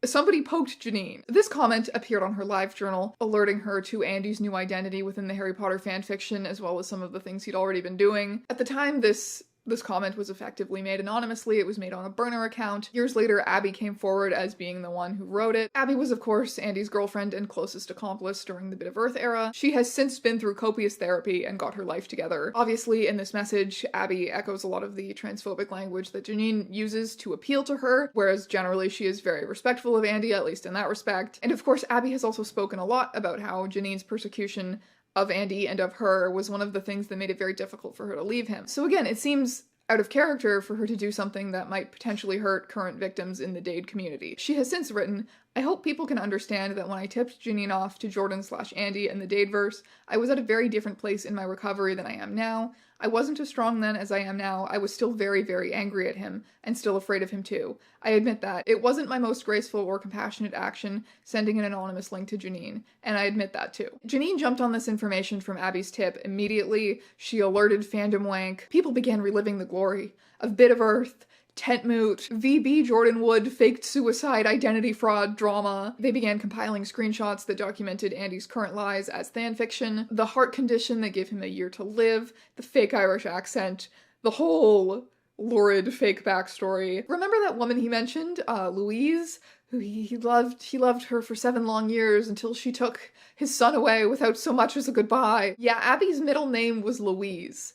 somebody poked Janine. This comment appeared on her live journal, alerting her to Andy's new identity within the Harry Potter fanfiction, as well as some of the things he'd already been doing. At the time this comment was effectively made anonymously. It was made on a burner account. Years later, Abby came forward as being the one who wrote it. Abby was, of course, Andy's girlfriend and closest accomplice during the Bit of Earth era. She has since been through copious therapy and got her life together. Obviously, in this message, Abby echoes a lot of the transphobic language that Janine uses to appeal to her, whereas generally she is very respectful of Andy, at least in that respect. And of course, Abby has also spoken a lot about how Janine's persecution of Andy and of her was one of the things that made it very difficult for her to leave him. So again, it seems out of character for her to do something that might potentially hurt current victims in the Dade community. She has since written, "I hope people can understand that when I tipped Janine off to Jordan/Andy in the Dadeverse, I was at a very different place in my recovery than I am now. I wasn't as strong then as I am now. I was still very, very angry at him, and still afraid of him too. I admit that. It wasn't my most graceful or compassionate action, sending an anonymous link to Janine, and I admit that too." Janine jumped on this information from Abby's tip immediately. She alerted Fandom Wank. People began reliving the glory of Bit of Earth, Tentmoot, VB Jordan Wood, faked suicide, identity fraud, drama. They began compiling screenshots that documented Andy's current lies as Thanfiction, the heart condition that gave him a year to live, the fake Irish accent, the whole lurid fake backstory. Remember that woman he mentioned, Louise, who he loved her for 7 long years until she took his son away without so much as a goodbye. Yeah, Abby's middle name was Louise.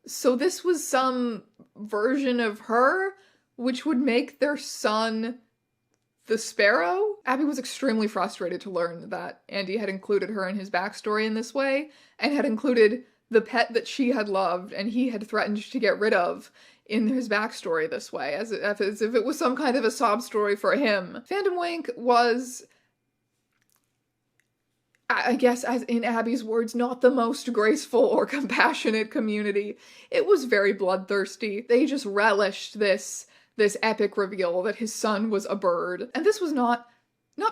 So this was some version of her, which would make their son the Sparrow? Abby was extremely frustrated to learn that Andy had included her in his backstory in this way, and had included the pet that she had loved and he had threatened to get rid of in his backstory this way, as if it was some kind of a sob story for him. Fandom Wank was, I guess, as in Abby's words, not the most graceful or compassionate community. It was very bloodthirsty. They just relished this epic reveal that his son was a bird. And this was not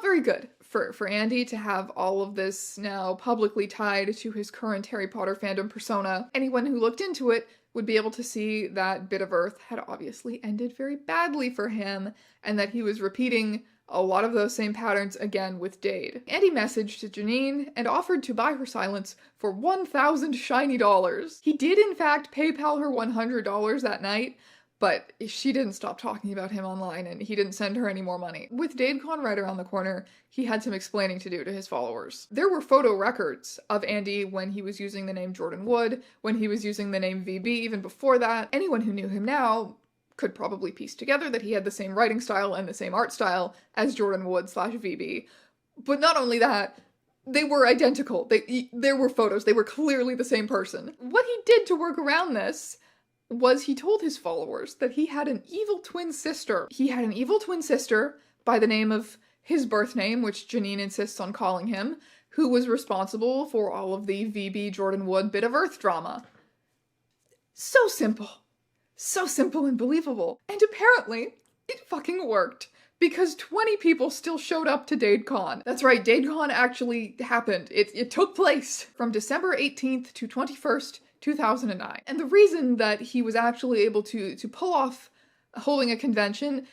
very good for Andy to have all of this now publicly tied to his current Harry Potter fandom persona. Anyone who looked into it would be able to see that Bit of Earth had obviously ended very badly for him, and that he was repeating a lot of those same patterns again with Dade. Andy messaged to Janine and offered to buy her silence for 1,000 shiny dollars. He did in fact PayPal her $100 that night, but she didn't stop talking about him online and he didn't send her any more money. With Dadecon right around the corner, he had some explaining to do to his followers. There were photo records of Andy when he was using the name Jordan Wood, when he was using the name VB even before that. Anyone who knew him now could probably piece together that he had the same writing style and the same art style as Jordan Wood/VB. But not only that, they were identical. There were photos. They were clearly the same person. What he did to work around this was he told his followers that he had an evil twin sister. He had an evil twin sister by the name of his birth name, which Janine insists on calling him, who was responsible for all of the VB Jordan Wood Bit of Earth drama. So simple. So simple and believable. And apparently, it fucking worked. Because 20 people still showed up to Dadecon. That's right, Dadecon actually happened. It took place from December 18th to 21st, 2009. And the reason that he was actually able to pull off holding a convention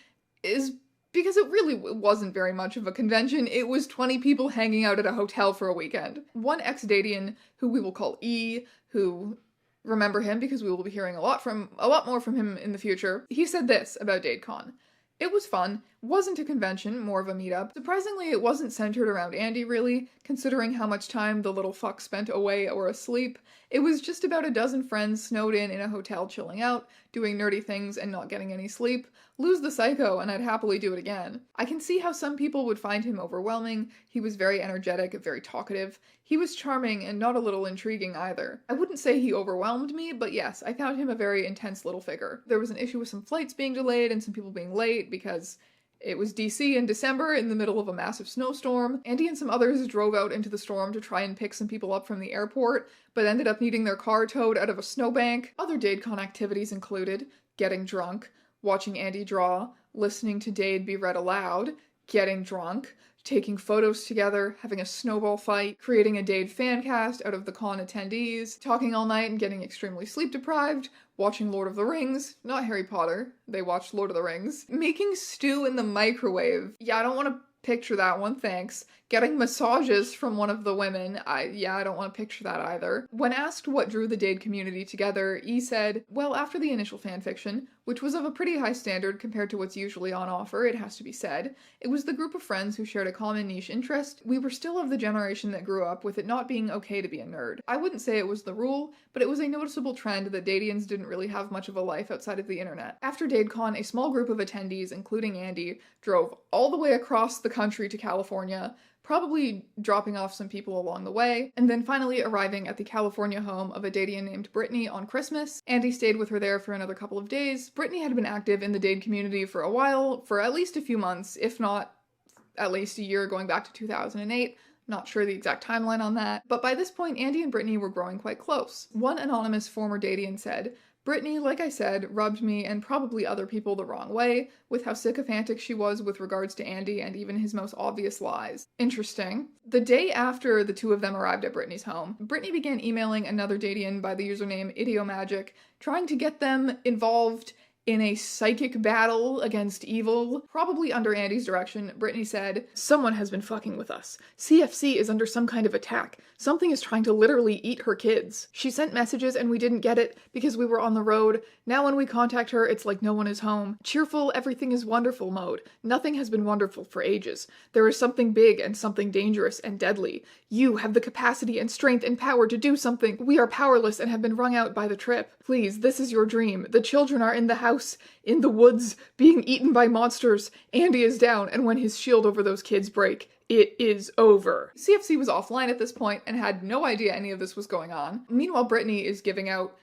is because it really wasn't very much of a convention. It was 20 people hanging out at a hotel for a weekend. One ex-Dadian, who we will call E, who, remember him because we will be hearing a lot more from him in the future, he said this about Dadecon. "It was fun, wasn't a convention, more of a meetup. Surprisingly, it wasn't centered around Andy really, considering how much time the little fuck spent away or asleep. It was just about a dozen friends snowed in a hotel chilling out, doing nerdy things and not getting any sleep. Lose the psycho and I'd happily do it again. I can see how some people would find him overwhelming. He was very energetic, very talkative. He was charming and not a little intriguing either. I wouldn't say he overwhelmed me, but yes, I found him a very intense little figure. There was an issue with some flights being delayed and some people being late because it was DC in December in the middle of a massive snowstorm. Andy and some others drove out into the storm to try and pick some people up from the airport, but ended up needing their car towed out of a snowbank. Other Dadecon activities included getting drunk, watching Andy draw, listening to Dade be read aloud, getting drunk, taking photos together, having a snowball fight, creating a Dade fan cast out of the con attendees, talking all night and getting extremely sleep deprived, watching Lord of the Rings, not Harry Potter, they watched Lord of the Rings, making stew in the microwave. Yeah, I don't want to picture that one, thanks. Getting massages from one of the women, I don't want to picture that either. When asked what drew the Dade community together, E said, well, after the initial fanfiction, which was of a pretty high standard compared to what's usually on offer, it has to be said, it was the group of friends who shared a common niche interest. We were still of the generation that grew up with it not being okay to be a nerd. I wouldn't say it was the rule, but it was a noticeable trend that Dadians didn't really have much of a life outside of the internet. After Dadecon, a small group of attendees, including Andy, drove all the way across the country to California, probably dropping off some people along the way, and then finally arriving at the California home of a Dadian named Brittany on Christmas. Andy stayed with her there for another couple of days. Brittany had been active in the Dade community for a while, for at least a few months, if not at least a year, going back to 2008. Not sure the exact timeline on that, but by this point, Andy and Brittany were growing quite close. One anonymous former Dadian said, Brittany, like I said, rubbed me and probably other people the wrong way with how sycophantic she was with regards to Andy and even his most obvious lies. Interesting. The day after the two of them arrived at Brittany's home, Brittany began emailing another Dadian by the username Idiomagic, trying to get them involved in a psychic battle against evil. Probably under Andy's direction, Brittany said, someone has been fucking with us. CFC is under some kind of attack. Something is trying to literally eat her kids. She sent messages and we didn't get it because we were on the road. Now when we contact her, it's like no one is home. Cheerful, everything is wonderful mode. Nothing has been wonderful for ages. There is something big and something dangerous and deadly. You have the capacity and strength and power to do something. We are powerless and have been wrung out by the trip. Please, this is your dream. The children are in the house, in the woods, being eaten by monsters. Andy is down, and when his shield over those kids break, it is over. CFC was offline at this point and had no idea any of this was going on. Meanwhile, Brittany is giving out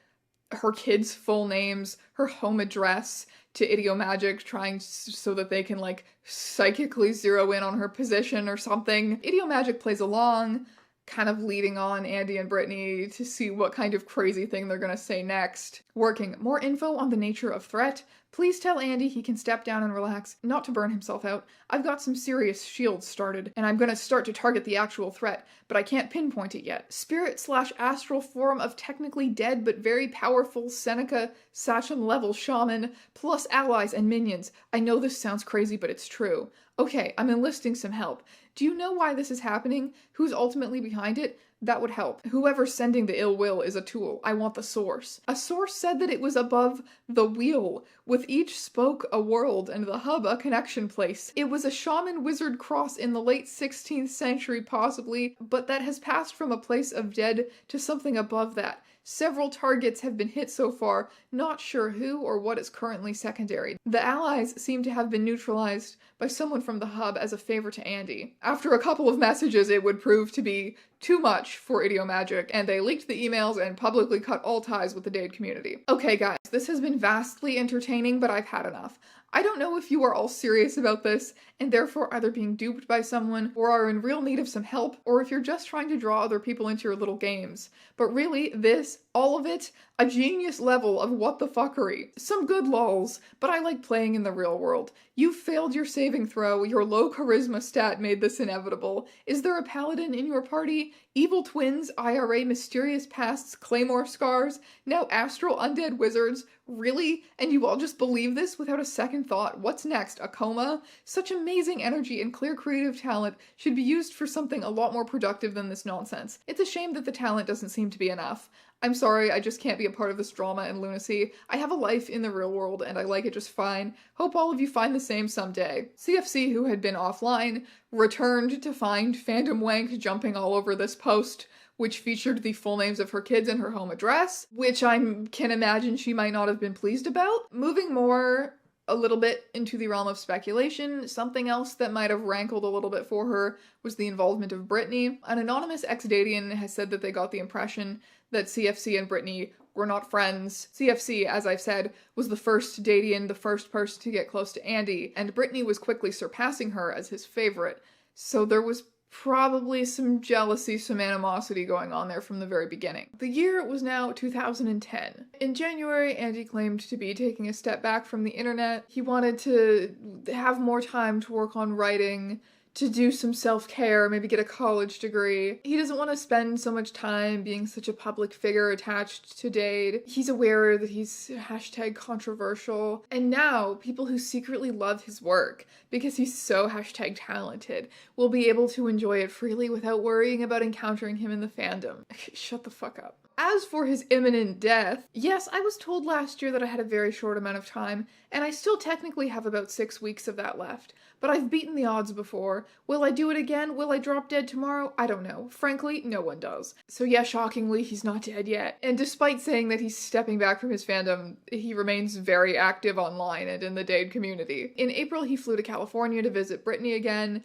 her kids' full names, her home address to Idiomagic, trying so that they can, like, psychically zero in on her position or something. Idiomagic plays along, kind of leading on Andy and Brittany to see what kind of crazy thing they're gonna say next. Working. More info on the nature of threat. Please tell Andy he can step down and relax, not to burn himself out. I've got some serious shields started, and I'm gonna start to target the actual threat, but I can't pinpoint it yet. Spirit/astral form of technically dead but very powerful Seneca Sachem level shaman, plus allies and minions. I know this sounds crazy, but it's true. Okay, I'm enlisting some help. Do you know why this is happening? Who's ultimately behind it? That would help. Whoever's sending the ill will is a tool. I want the source. A source said that it was above the wheel, with each spoke a world and the hub a connection place. It was a shaman wizard cross in the late 16th century possibly, but that has passed from a place of dead to something above that. Several targets have been hit so far, not sure who or what is currently secondary. The allies seem to have been neutralized by someone from the hub as a favor to Andy. After a couple of messages, it would prove to be too much for Idiomagic, and they leaked the emails and publicly cut all ties with the Dade community. Okay guys, this has been vastly entertaining, but I've had enough. I don't know if you are all serious about this, and therefore either being duped by someone, or are in real need of some help, or if you're just trying to draw other people into your little games. But really, this, all of it, a genius level of what the fuckery. Some good lols, but I like playing in the real world. You failed your saving throw, your low charisma stat made this inevitable. Is there a paladin in your party? Evil twins, IRA mysterious pasts, claymore scars, now astral undead wizards? Really? And you all just believe this without a second thought? What's next? A coma? Such amazing energy and clear creative talent should be used for something a lot more productive than this nonsense. It's a shame that the talent doesn't seem to be enough. I'm sorry, I just can't be a part of this drama and lunacy. I have a life in the real world and I like it just fine. Hope all of you find the same someday. CFC, who had been offline, returned to find Fandom Wank jumping all over this post, which featured the full names of her kids and her home address, which I can imagine she might not have been pleased about. Moving more a little bit into the realm of speculation, something else that might have rankled a little bit for her was the involvement of Brittany. An anonymous ex-Dadian has said that they got the impression that CFC and Brittany were not friends. CFC, as I've said, was the first Dadian, the first person to get close to Andy, and Brittany was quickly surpassing her as his favorite. So there was probably some jealousy, some animosity going on there from the very beginning. The year was now 2010. In January, Andy claimed to be taking a step back from the internet. He wanted to have more time to work on writing, to do some self-care, maybe get a college degree. He doesn't want to spend so much time being such a public figure attached to Dade. He's aware that he's hashtag controversial. And now, people who secretly love his work, because he's so hashtag talented, will be able to enjoy it freely without worrying about encountering him in the fandom. Shut the fuck up. As for his imminent death, yes, I was told last year that I had a very short amount of time, and I still technically have about 6 weeks of that left. But I've beaten the odds before. Will I do it again? Will I drop dead tomorrow? I don't know. Frankly, no one does. So yeah, shockingly, he's not dead yet. And despite saying that he's stepping back from his fandom, he remains very active online and in the Dade community. In April, he flew to California to visit Brittany again,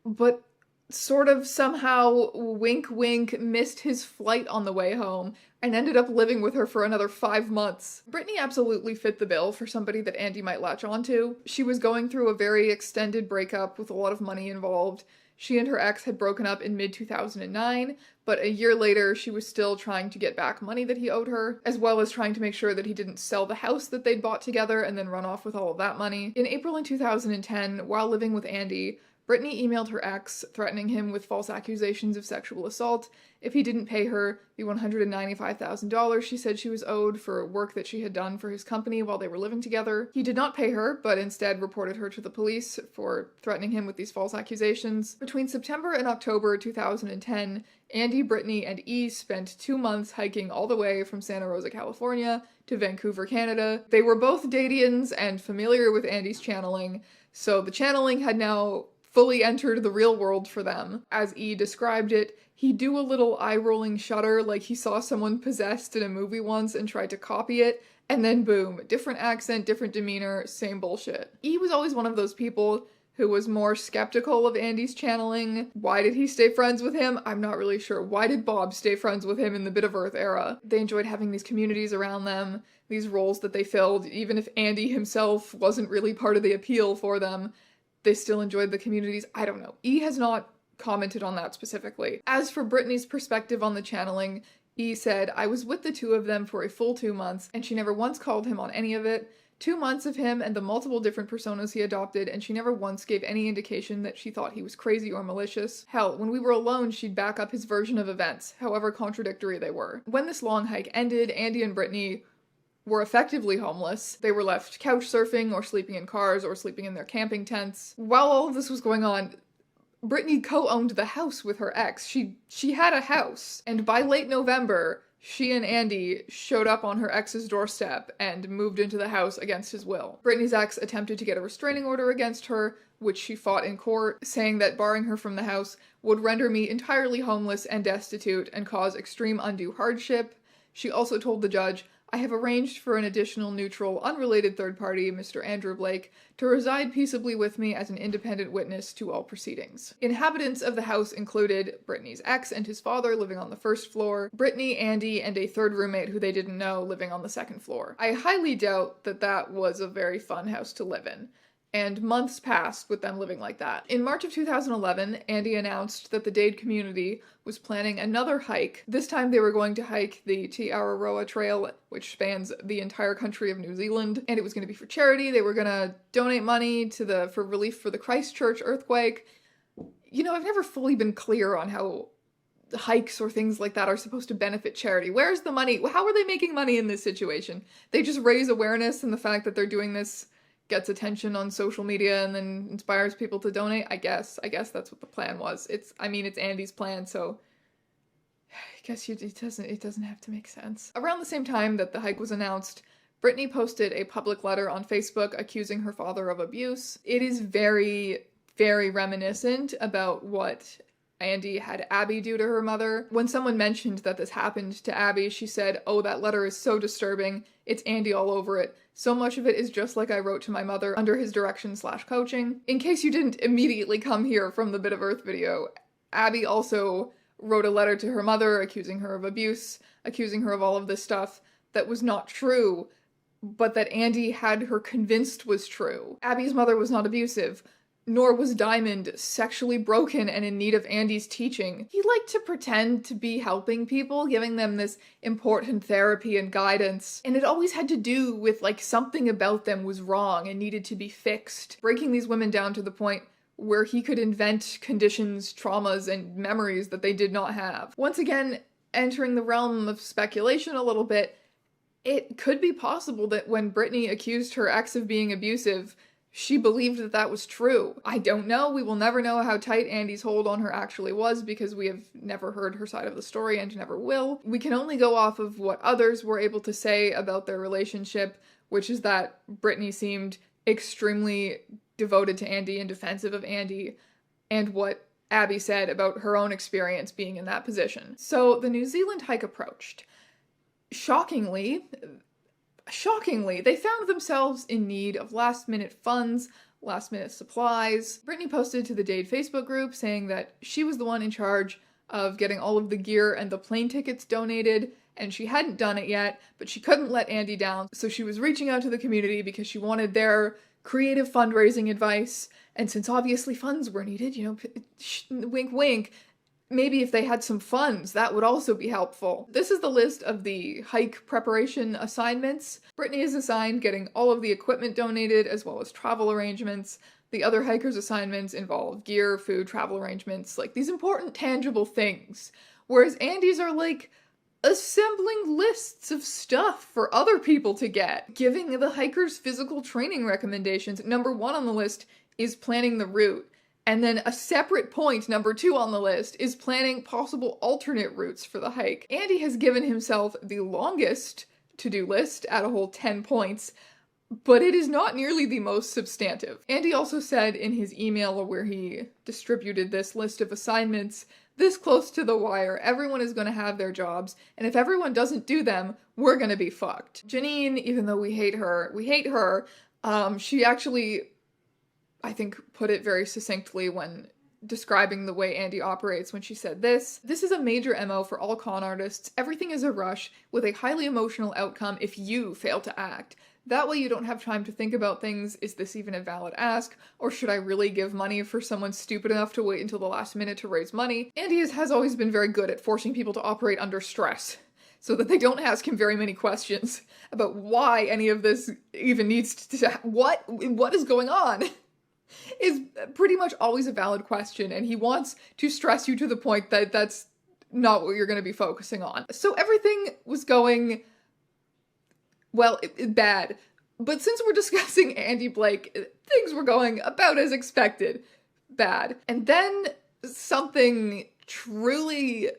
but sort of somehow, wink wink, missed his flight on the way home and ended up living with her for another 5 months. Brittany absolutely fit the bill for somebody that Andy might latch onto. She was going through a very extended breakup with a lot of money involved. She and her ex had broken up in mid-2009, but a year later she was still trying to get back money that he owed her, as well as trying to make sure that he didn't sell the house that they'd bought together and then run off with all of that money. In April in 2010, while living with Andy, Brittany emailed her ex, threatening him with false accusations of sexual assault if he didn't pay her the $195,000 she said she was owed for work that she had done for his company while they were living together. He did not pay her, but instead reported her to the police for threatening him with these false accusations. Between September and October 2010, Andy, Brittany, and E spent 2 months hiking all the way from Santa Rosa, California to Vancouver, Canada. They were both Dadians and familiar with Andy's channeling, so the channeling had now fully entered the real world for them. As E described it, he'd do a little eye-rolling shudder like he saw someone possessed in a movie once and tried to copy it, and then boom, different accent, different demeanor, same bullshit. E was always one of those people who was more skeptical of Andy's channeling. Why did he stay friends with him? I'm not really sure. Why did Bob stay friends with him in the Bit of Earth era? They enjoyed having these communities around them, these roles that they filled, even if Andy himself wasn't really part of the appeal for them. They still enjoyed the communities. I don't know. E has not commented on that specifically. As for Brittany's perspective on the channeling, E said, I was with the two of them for a full 2 months, and she never once called him on any of it. 2 months of him and the multiple different personas he adopted, and she never once gave any indication that she thought he was crazy or malicious. Hell, when we were alone, she'd back up his version of events, however contradictory they were. When this long hike ended, Andy and Brittany were effectively homeless. They were left couch surfing or sleeping in cars or sleeping in their camping tents. While all of this was going on, Brittany co-owned the house with her ex. She had a house, and by late November, she and Andy showed up on her ex's doorstep and moved into the house against his will. Brittany's ex attempted to get a restraining order against her, which she fought in court, saying that barring her from the house would render me entirely homeless and destitute and cause extreme undue hardship. She also told the judge, I have arranged for an additional neutral, unrelated third party, Mr. Andrew Blake, to reside peaceably with me as an independent witness to all proceedings. Inhabitants of the house included Brittany's ex and his father living on the first floor, Brittany, Andy, and a third roommate who they didn't know living on the second floor. I highly doubt that that was a very fun house to live in. And months passed with them living like that. In March of 2011, Andy announced that the Dade community was planning another hike. This time they were going to hike the Te Araroa Trail, which spans the entire country of New Zealand, and it was going to be for charity. They were going to donate money for relief for the Christchurch earthquake. You know, I've never fully been clear on how hikes or things like that are supposed to benefit charity. Where's the money? How are they making money in this situation? They just raise awareness, and the fact that they're doing this gets attention on social media and then inspires people to donate. I guess that's what the plan was. It's Andy's plan, so I guess it doesn't have to make sense. Around the same time that the hike was announced, Brittany posted a public letter on Facebook accusing her father of abuse. It is very, very reminiscent about what Andy had Abby do to her mother. When someone mentioned that this happened to Abby, she said, oh, that letter is so disturbing. It's Andy all over it. So much of it is just like I wrote to my mother under his direction/coaching. In case you didn't immediately come here from the Bit of Earth video, Abby also wrote a letter to her mother accusing her of abuse, accusing her of all of this stuff that was not true, but that Andy had her convinced was true. Abby's mother was not abusive, nor was Diamond sexually broken and in need of Andy's teaching. He liked to pretend to be helping people, giving them this important therapy and guidance, and it always had to do with, like, something about them was wrong and needed to be fixed, breaking these women down to the point where he could invent conditions, traumas, and memories that they did not have. Once again, entering the realm of speculation a little bit, it could be possible that when Brittany accused her ex of being abusive, she believed that that was true. I don't know. We will never know how tight Andy's hold on her actually was because we have never heard her side of the story and never will. We can only go off of what others were able to say about their relationship, which is that Brittany seemed extremely devoted to Andy and defensive of Andy, and what Abby said about her own experience being in that position. So the New Zealand hike approached. Shockingly, they found themselves in need of last-minute funds, last-minute supplies. Brittany posted to the Dade Facebook group saying that she was the one in charge of getting all of the gear and the plane tickets donated, and she hadn't done it yet, but she couldn't let Andy down, so she was reaching out to the community because she wanted their creative fundraising advice, and since obviously funds were needed, you know, wink wink, maybe if they had some funds, that would also be helpful. This is the list of the hike preparation assignments. Brittany is assigned getting all of the equipment donated, as well as travel arrangements. The other hikers' assignments involve gear, food, travel arrangements, like these important tangible things. Whereas Andy's are like assembling lists of stuff for other people to get. Giving the hikers physical training recommendations. Number 1 on the list is planning the route. And then a separate point, number 2 on the list, is planning possible alternate routes for the hike. Andy has given himself the longest to-do list at a whole 10 points, but it is not nearly the most substantive. Andy also said in his email where he distributed this list of assignments, this close to the wire, everyone is going to have their jobs, and if everyone doesn't do them, we're going to be fucked. Janine, even though we hate her, she actually, I think, put it very succinctly when describing the way Andy operates when she said this. This is a major MO for all con artists. Everything is a rush with a highly emotional outcome if you fail to act. That way you don't have time to think about things. Is this even a valid ask? Or should I really give money for someone stupid enough to wait until the last minute to raise money? Andy has always been very good at forcing people to operate under stress, so that they don't ask him very many questions about why any of this even needs to what is going on. Is pretty much always a valid question, and he wants to stress you to the point that that's not what you're going to be focusing on. So everything was going, well, bad. But since we're discussing Andy Blake, things were going about as expected. Bad. And then something truly,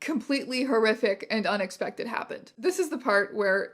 completely horrific and unexpected happened. This is the part where,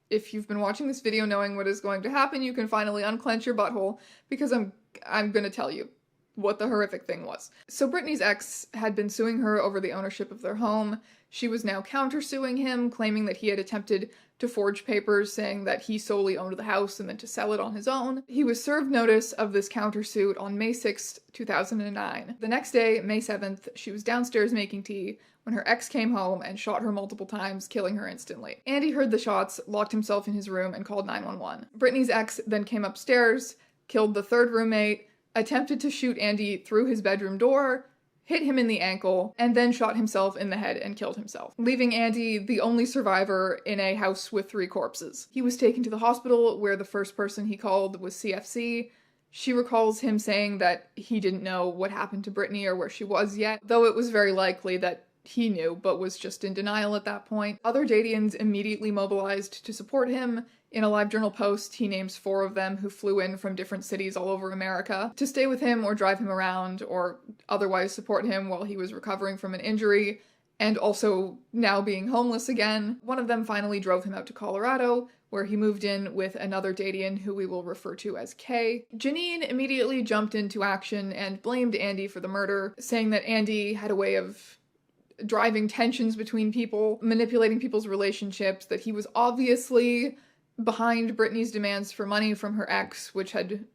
if you've been watching this video knowing what is going to happen, you can finally unclench your butthole, because I'm gonna tell you what the horrific thing was. So Brittany's ex had been suing her over the ownership of their home. She was now countersuing him, claiming that he had attempted to forge papers saying that he solely owned the house and then to sell it on his own. He was served notice of this countersuit on May 6th, 2009. The next day, May 7th, she was downstairs making tea when her ex came home and shot her multiple times, killing her instantly. Andy heard the shots, locked himself in his room, and called 911. Brittany's ex then came upstairs, killed the third roommate, attempted to shoot Andy through his bedroom door, hit him in the ankle, and then shot himself in the head and killed himself, leaving Andy the only survivor in a house with 3 corpses. He was taken to the hospital, where the first person he called was CFC. She recalls him saying that he didn't know what happened to Brittany or where she was yet, though it was very likely that he knew, but was just in denial at that point. Other Dadians immediately mobilized to support him. In a LiveJournal post, he names 4 of them who flew in from different cities all over America to stay with him or drive him around or otherwise support him while he was recovering from an injury, and also now being homeless again. One of them finally drove him out to Colorado, where he moved in with another Dadian who we will refer to as Kay. Janine immediately jumped into action and blamed Andy for the murder, saying that Andy had a way of driving tensions between people, manipulating people's relationships, that he was obviously behind Brittany's demands for money from her ex, which had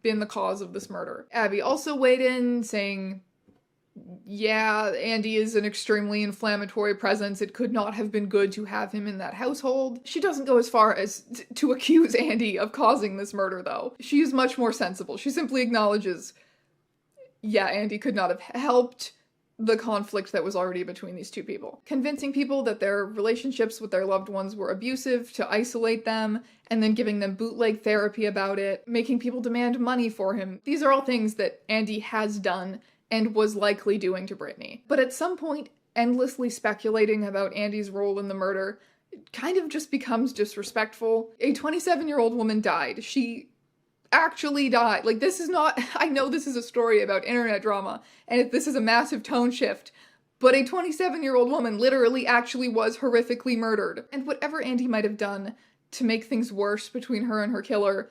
been the cause of this murder. Abby also weighed in, saying, yeah, Andy is an extremely inflammatory presence. It could not have been good to have him in that household. She doesn't go as far as to accuse Andy of causing this murder, though. She is much more sensible. She simply acknowledges, yeah, Andy could not have helped, the conflict that was already between these two people. Convincing people that their relationships with their loved ones were abusive to isolate them, and then giving them bootleg therapy about it, making people demand money for him. These are all things that Andy has done and was likely doing to Brittany. But at some point, endlessly speculating about Andy's role in the murder kind of just becomes disrespectful. A 27-year-old woman died. She actually died. Like, this is not, I know this is a story about internet drama, and this is a massive tone shift, but a 27-year-old woman literally actually was horrifically murdered. And whatever Andy might have done to make things worse between her and her killer,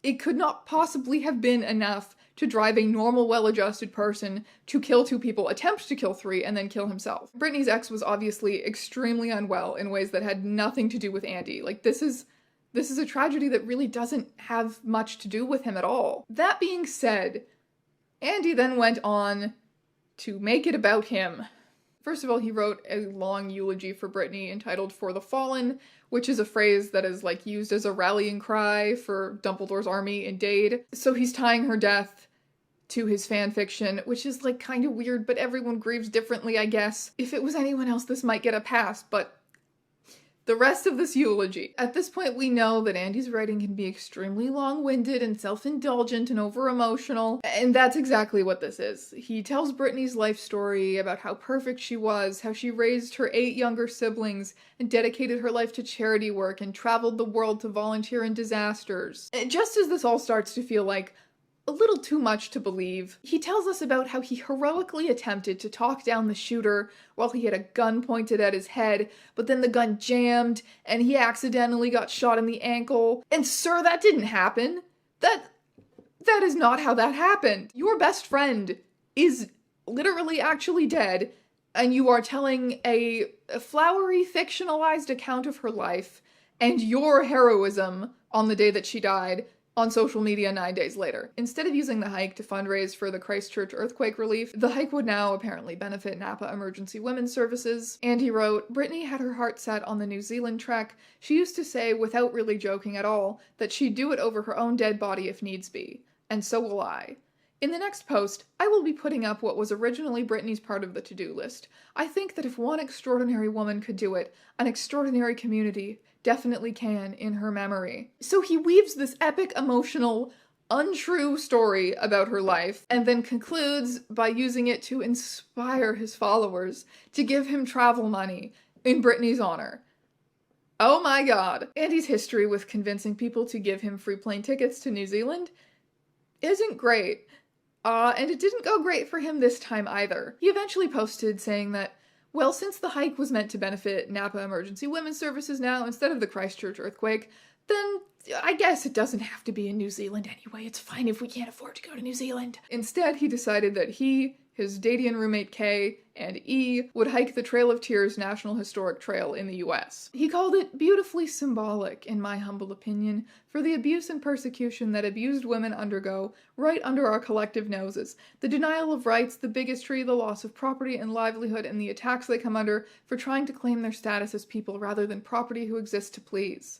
it could not possibly have been enough to drive a normal, well-adjusted person to kill 2 people, attempt to kill 3, and then kill himself. Brittany's ex was obviously extremely unwell in ways that had nothing to do with Andy. Like, this is a tragedy that really doesn't have much to do with him at all. That being said, Andy then went on to make it about him. First of all, he wrote a long eulogy for Brittany entitled "For the Fallen," which is a phrase that is like used as a rallying cry for Dumbledore's army in Dade. So he's tying her death to his fanfiction, which is like kind of weird, but everyone grieves differently, I guess. If it was anyone else, this might get a pass, but the rest of this eulogy. At this point, we know that Andy's writing can be extremely long-winded and self-indulgent and over-emotional, and that's exactly what this is. He tells Brittany's life story about how perfect she was, how she raised her 8 younger siblings and dedicated her life to charity work and traveled the world to volunteer in disasters. And just as this all starts to feel like a little too much to believe, he tells us about how he heroically attempted to talk down the shooter while he had a gun pointed at his head, but then the gun jammed and he accidentally got shot in the ankle. And sir, that didn't happen. That is not how that happened. Your best friend is literally actually dead, and you are telling a flowery, fictionalized account of her life and your heroism on the day that she died on social media 9 days later. Instead of using the hike to fundraise for the Christchurch earthquake relief, the hike would now apparently benefit Napa Emergency Women's Services. Andy wrote, "Brittany had her heart set on the New Zealand trek. She used to say, without really joking at all, that she'd do it over her own dead body if needs be. And so will I. In the next post, I will be putting up what was originally Brittany's part of the to-do list. I think that if one extraordinary woman could do it, an extraordinary community definitely can in her memory." So he weaves this epic, emotional, untrue story about her life, and then concludes by using it to inspire his followers to give him travel money in Brittany's honor. Oh my god. Andy's history with convincing people to give him free plane tickets to New Zealand isn't great. And it didn't go great for him this time either. He eventually posted saying that, well, since the hike was meant to benefit Napa Emergency Women's Services now instead of the Christchurch earthquake, then I guess it doesn't have to be in New Zealand anyway. It's fine if we can't afford to go to New Zealand. Instead, he decided that he, his Dadean roommate Kay, and E would hike the Trail of Tears National Historic Trail in the US. He called it beautifully symbolic, in my humble opinion, for the abuse and persecution that abused women undergo right under our collective noses, the denial of rights, the bigotry, the loss of property and livelihood, and the attacks they come under for trying to claim their status as people rather than property who exist to please.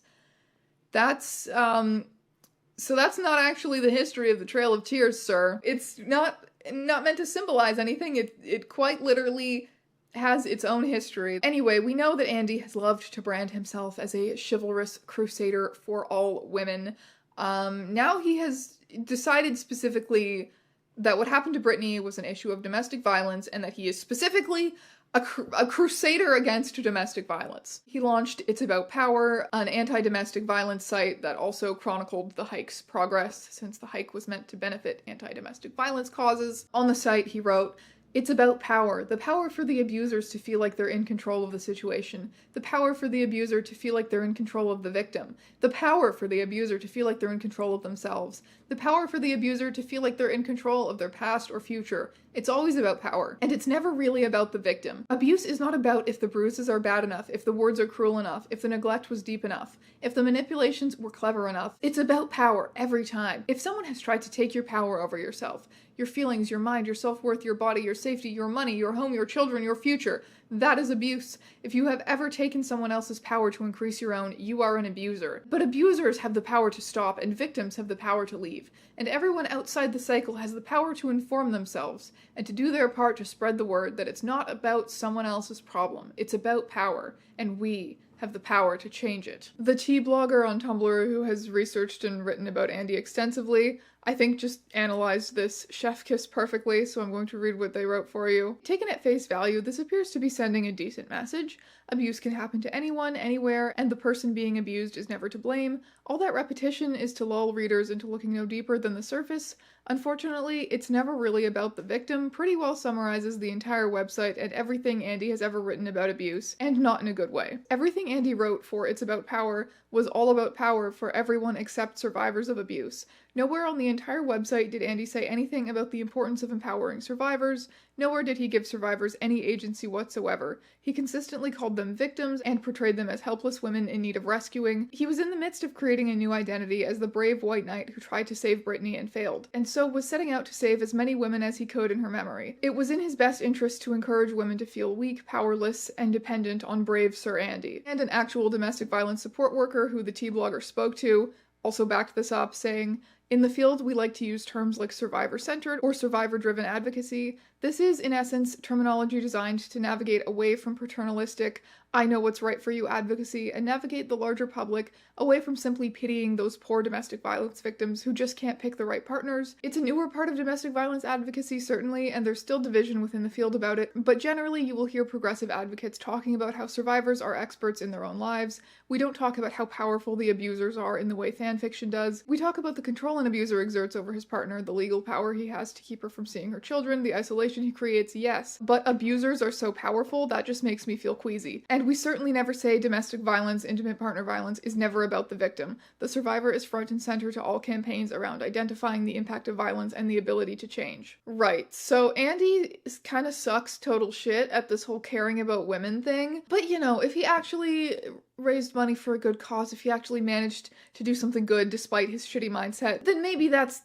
So that's not actually the history of the Trail of Tears, sir. It's not meant to symbolize anything. It quite literally has its own history. Anyway, we know that Andy has loved to brand himself as a chivalrous crusader for all women. Now he has decided specifically that what happened to Brittany was an issue of domestic violence, and that he is specifically a crusader against domestic violence. He launched It's About Power, an anti-domestic violence site that also chronicled the hike's progress, since the hike was meant to benefit anti-domestic violence causes. On the site, he wrote, "It's about power. The power for the abusers to feel like they're in control of the situation. The power for the abuser to feel like they're in control of the victim. The power for the abuser to feel like they're in control of themselves. The power for the abuser to feel like they're in control of their past or future. It's always about power. And it's never really about the victim. Abuse is not about if the bruises are bad enough, if the words are cruel enough, if the neglect was deep enough, if the manipulations were clever enough. It's about power every time. If someone has tried to take your power over yourself, your feelings, your mind, your self-worth, your body, your safety, your money, your home, your children, your future, That is abuse. If you have ever taken someone else's power to increase your own, you are an abuser. But abusers have the power to stop, and victims have the power to leave. And everyone outside the cycle has the power to inform themselves, and to do their part to spread the word that it's not about someone else's problem. It's about power, and we have the power to change it. The tea blogger on Tumblr who has researched and written about Andy extensively, I think just analyzed this chef kiss perfectly, so I'm going to read what they wrote for you. Taken at face value, this appears to be sending a decent message. Abuse can happen to anyone, anywhere, and the person being abused is never to blame. All that repetition is to lull readers into looking no deeper than the surface. Unfortunately, it's never really about the victim, pretty well summarizes the entire website and everything Andy has ever written about abuse, and not in a good way. Everything Andy wrote for It's About Power was all about power for everyone except survivors of abuse. Nowhere on the entire website did Andy say anything about the importance of empowering survivors. Nowhere did he give survivors any agency whatsoever. He consistently called them victims and portrayed them as helpless women in need of rescuing. He was in the midst of creating a new identity as the brave white knight who tried to save Brittany and failed, and so was setting out to save as many women as he could in her memory. It was in his best interest to encourage women to feel weak, powerless, and dependent on brave Sir Andy. And an actual domestic violence support worker who the tea blogger spoke to also backed this up, saying, "In the field, we like to use terms like survivor-centered or survivor-driven advocacy. This is, in essence, terminology designed to navigate away from paternalistic, I know what's right for you advocacy, and navigate the larger public away from simply pitying those poor domestic violence victims who just can't pick the right partners. It's a newer part of domestic violence advocacy, certainly, and there's still division within the field about it, but generally you will hear progressive advocates talking about how survivors are experts in their own lives. We don't talk about how powerful the abusers are in the way fanfiction does. We talk about the control an abuser exerts over his partner, the legal power he has to keep her from seeing her children, the isolation he creates, yes, but abusers are so powerful that just makes me feel queasy. And we certainly never say domestic violence, intimate partner violence is never about the victim. The survivor is front and center to all campaigns around identifying the impact of violence and the ability to change." Right, so Andy kind of sucks total shit at this whole caring about women thing, but you know, if he actually raised money for a good cause, if he actually managed to do something good despite his shitty mindset, then maybe that's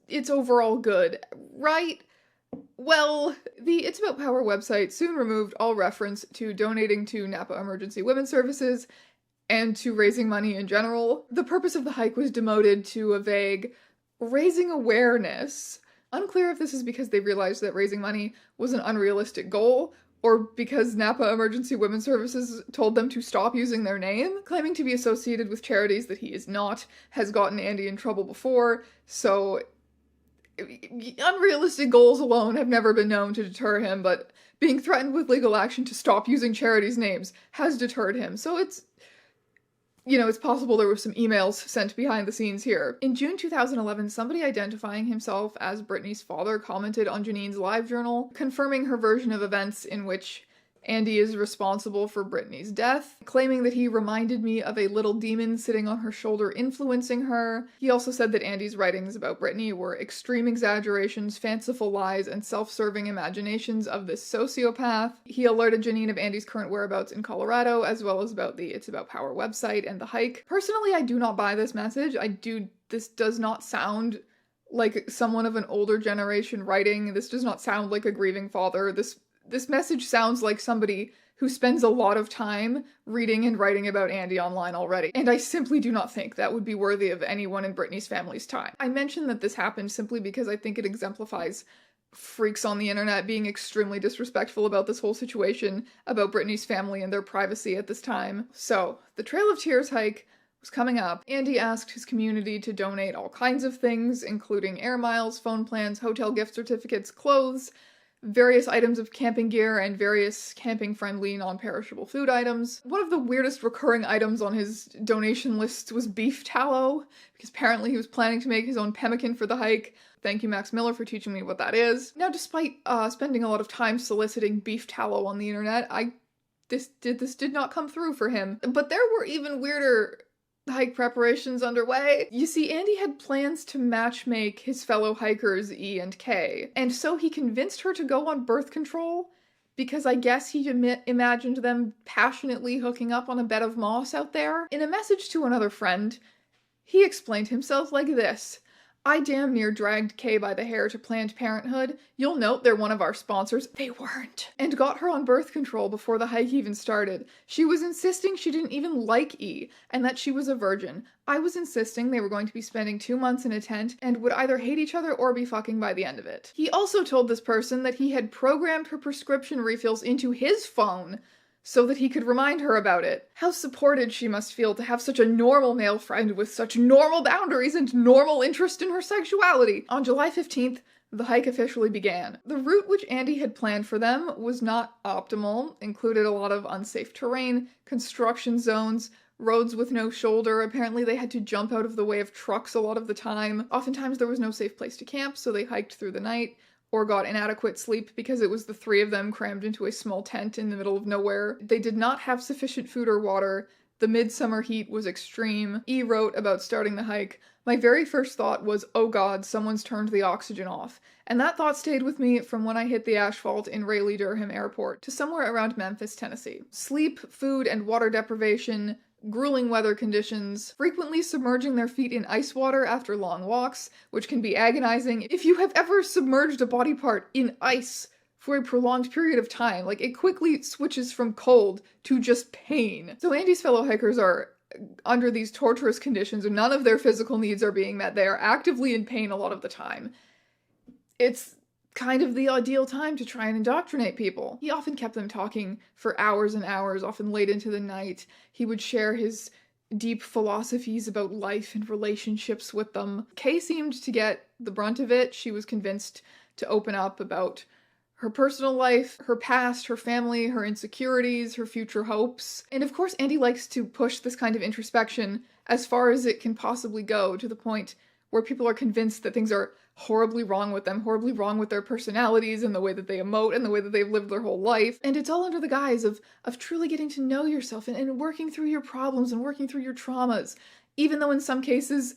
it's overall good, right? Well, the It's About Power website soon removed all reference to donating to Napa Emergency Women's Services and to raising money in general. The purpose of the hike was demoted to a vague raising awareness. Unclear if this is because they realized that raising money was an unrealistic goal, or because Napa Emergency Women's Services told them to stop using their name. Claiming to be associated with charities that he is not has gotten Andy in trouble before, so unrealistic goals alone have never been known to deter him, but being threatened with legal action to stop using charities' names has deterred him, so it's possible there were some emails sent behind the scenes here. In June 2011, somebody identifying himself as Brittany's father commented on Janine's live journal, confirming her version of events in which Andy is responsible for Brittany's death, claiming that he reminded me of a little demon sitting on her shoulder influencing her. He also said that Andy's writings about Brittany were extreme exaggerations, fanciful lies, and self-serving imaginations of this sociopath. He alerted Janine of Andy's current whereabouts in Colorado, as well as about the It's About Power website and the hike. Personally, I do not buy this message. This does not sound like someone of an older generation writing. This does not sound like a grieving father. This message sounds like somebody who spends a lot of time reading and writing about Andy online already, and I simply do not think that would be worthy of anyone in Brittany's family's time. I mention that this happened simply because I think it exemplifies freaks on the internet being extremely disrespectful about this whole situation, about Brittany's family and their privacy at this time. So, the Trail of Tears hike was coming up. Andy asked his community to donate all kinds of things, including air miles, phone plans, hotel gift certificates, clothes, various items of camping gear, and various camping-friendly, non-perishable food items. One of the weirdest recurring items on his donation list was beef tallow, because apparently he was planning to make his own pemmican for the hike. Thank you, Max Miller, for teaching me what that is. Now, despite spending a lot of time soliciting beef tallow on the internet, this did not come through for him. But there were even weirder hike preparations underway. You see, Andy had plans to matchmake his fellow hikers E and K, and so he convinced her to go on birth control, because I guess he imagined them passionately hooking up on a bed of moss out there. In a message to another friend, he explained himself like this: I damn near dragged Kay by the hair to Planned Parenthood. You'll note they're one of our sponsors. They weren't. And got her on birth control before the hike even started. She was insisting she didn't even like E, and that she was a virgin. I was insisting they were going to be spending 2 months in a tent and would either hate each other or be fucking by the end of it. He also told this person that he had programmed her prescription refills into his phone so that he could remind her about it. How supported she must feel to have such a normal male friend with such normal boundaries and normal interest in her sexuality. On July 15th, the hike officially began. The route which Andy had planned for them was not optimal, included a lot of unsafe terrain, construction zones, roads with no shoulder. Apparently they had to jump out of the way of trucks a lot of the time. Oftentimes there was no safe place to camp, so they hiked through the night, or got inadequate sleep because it was the 3 of them crammed into a small tent in the middle of nowhere. They did not have sufficient food or water. The midsummer heat was extreme. E wrote about starting the hike, "My very first thought was, oh god, someone's turned the oxygen off." And that thought stayed with me from when I hit the asphalt in Raleigh-Durham Airport to somewhere around Memphis, Tennessee. Sleep, food, and water deprivation, grueling weather conditions, frequently submerging their feet in ice water after long walks, which can be agonizing. If you have ever submerged a body part in ice for a prolonged period of time, like, it quickly switches from cold to just pain. So Andy's fellow hikers are under these torturous conditions and none of their physical needs are being met. They are actively in pain a lot of the time. It's kind of the ideal time to try and indoctrinate people. He often kept them talking for hours and hours, often late into the night. He would share his deep philosophies about life and relationships with them. Kay seemed to get the brunt of it. She was convinced to open up about her personal life, her past, her family, her insecurities, her future hopes. And of course, Andy likes to push this kind of introspection as far as it can possibly go, to the point where people are convinced that things are horribly wrong with them, horribly wrong with their personalities and the way that they emote and the way that they've lived their whole life. And it's all under the guise of truly getting to know yourself and working through your problems and working through your traumas, even though in some cases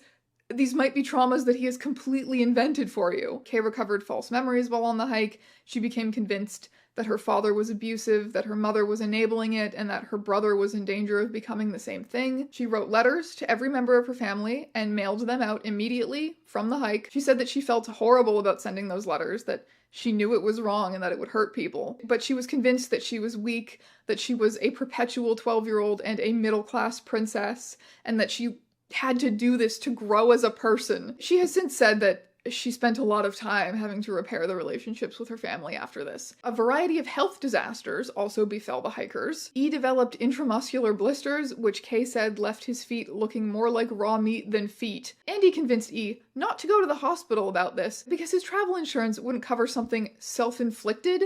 these might be traumas that he has completely invented for you. Kay recovered false memories while on the hike. She became convinced that her father was abusive, that her mother was enabling it, and that her brother was in danger of becoming the same thing. She wrote letters to every member of her family and mailed them out immediately from the hike. She said that she felt horrible about sending those letters, that she knew it was wrong and that it would hurt people. But she was convinced that she was weak, that she was a perpetual 12-year-old and a middle-class princess, and that she had to do this to grow as a person. She has since said that she spent a lot of time having to repair the relationships with her family after this. A variety of health disasters also befell the hikers. E developed intramuscular blisters, which Kay said left his feet looking more like raw meat than feet. Andy convinced E not to go to the hospital about this because his travel insurance wouldn't cover something self-inflicted,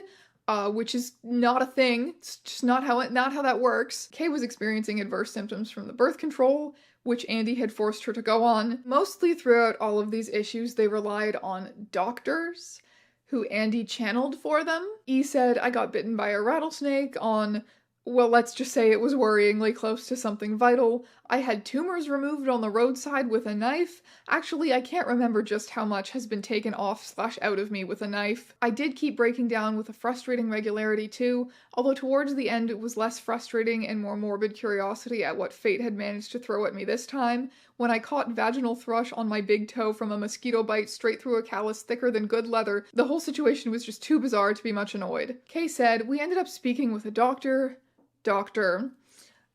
which is not a thing. It's just not how that works. Kay was experiencing adverse symptoms from the birth control, which Andy had forced her to go on. Mostly throughout all of these issues, they relied on doctors, who Andy channeled for them. E said, "I got bitten by a rattlesnake on, well, let's just say it was worryingly close to something vital. I had tumors removed on the roadside with a knife. Actually, I can't remember just how much has been taken off/out of me with a knife. I did keep breaking down with a frustrating regularity too, although towards the end it was less frustrating and more morbid curiosity at what fate had managed to throw at me this time. When I caught vaginal thrush on my big toe from a mosquito bite straight through a callus thicker than good leather, the whole situation was just too bizarre to be much annoyed." Kay said, "We ended up speaking with a doctor,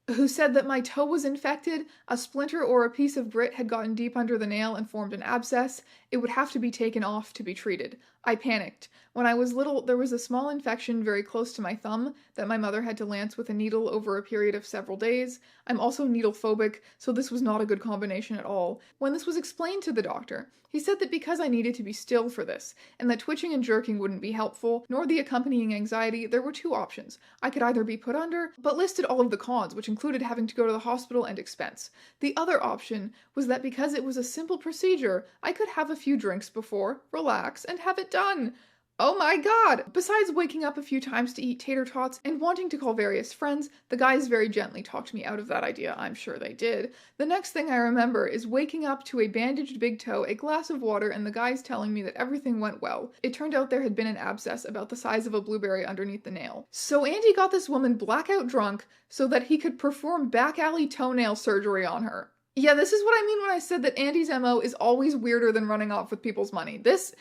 who said that my toe was infected, a splinter or a piece of grit had gotten deep under the nail and formed an abscess. It would have to be taken off to be treated. I panicked. When I was little, there was a small infection very close to my thumb that my mother had to lance with a needle over a period of several days. I'm also needle phobic, so this was not a good combination at all. When this was explained to the doctor, he said that because I needed to be still for this, and that twitching and jerking wouldn't be helpful, nor the accompanying anxiety, there were 2 options. I could either be put under, but listed all of the cons, which included having to go to the hospital and expense. The other option was that because it was a simple procedure, I could have a few drinks before, relax, and have it done. Oh my god! Besides waking up a few times to eat tater tots and wanting to call various friends, the guys very gently talked me out of that idea, I'm sure they did. The next thing I remember is waking up to a bandaged big toe, a glass of water, and the guys telling me that everything went well. It turned out there had been an abscess about the size of a blueberry underneath the nail. So Andy got this woman blackout drunk so that he could perform back alley toenail surgery on her. Yeah, this is what I mean when I said that Andy's MO is always weirder than running off with people's money. This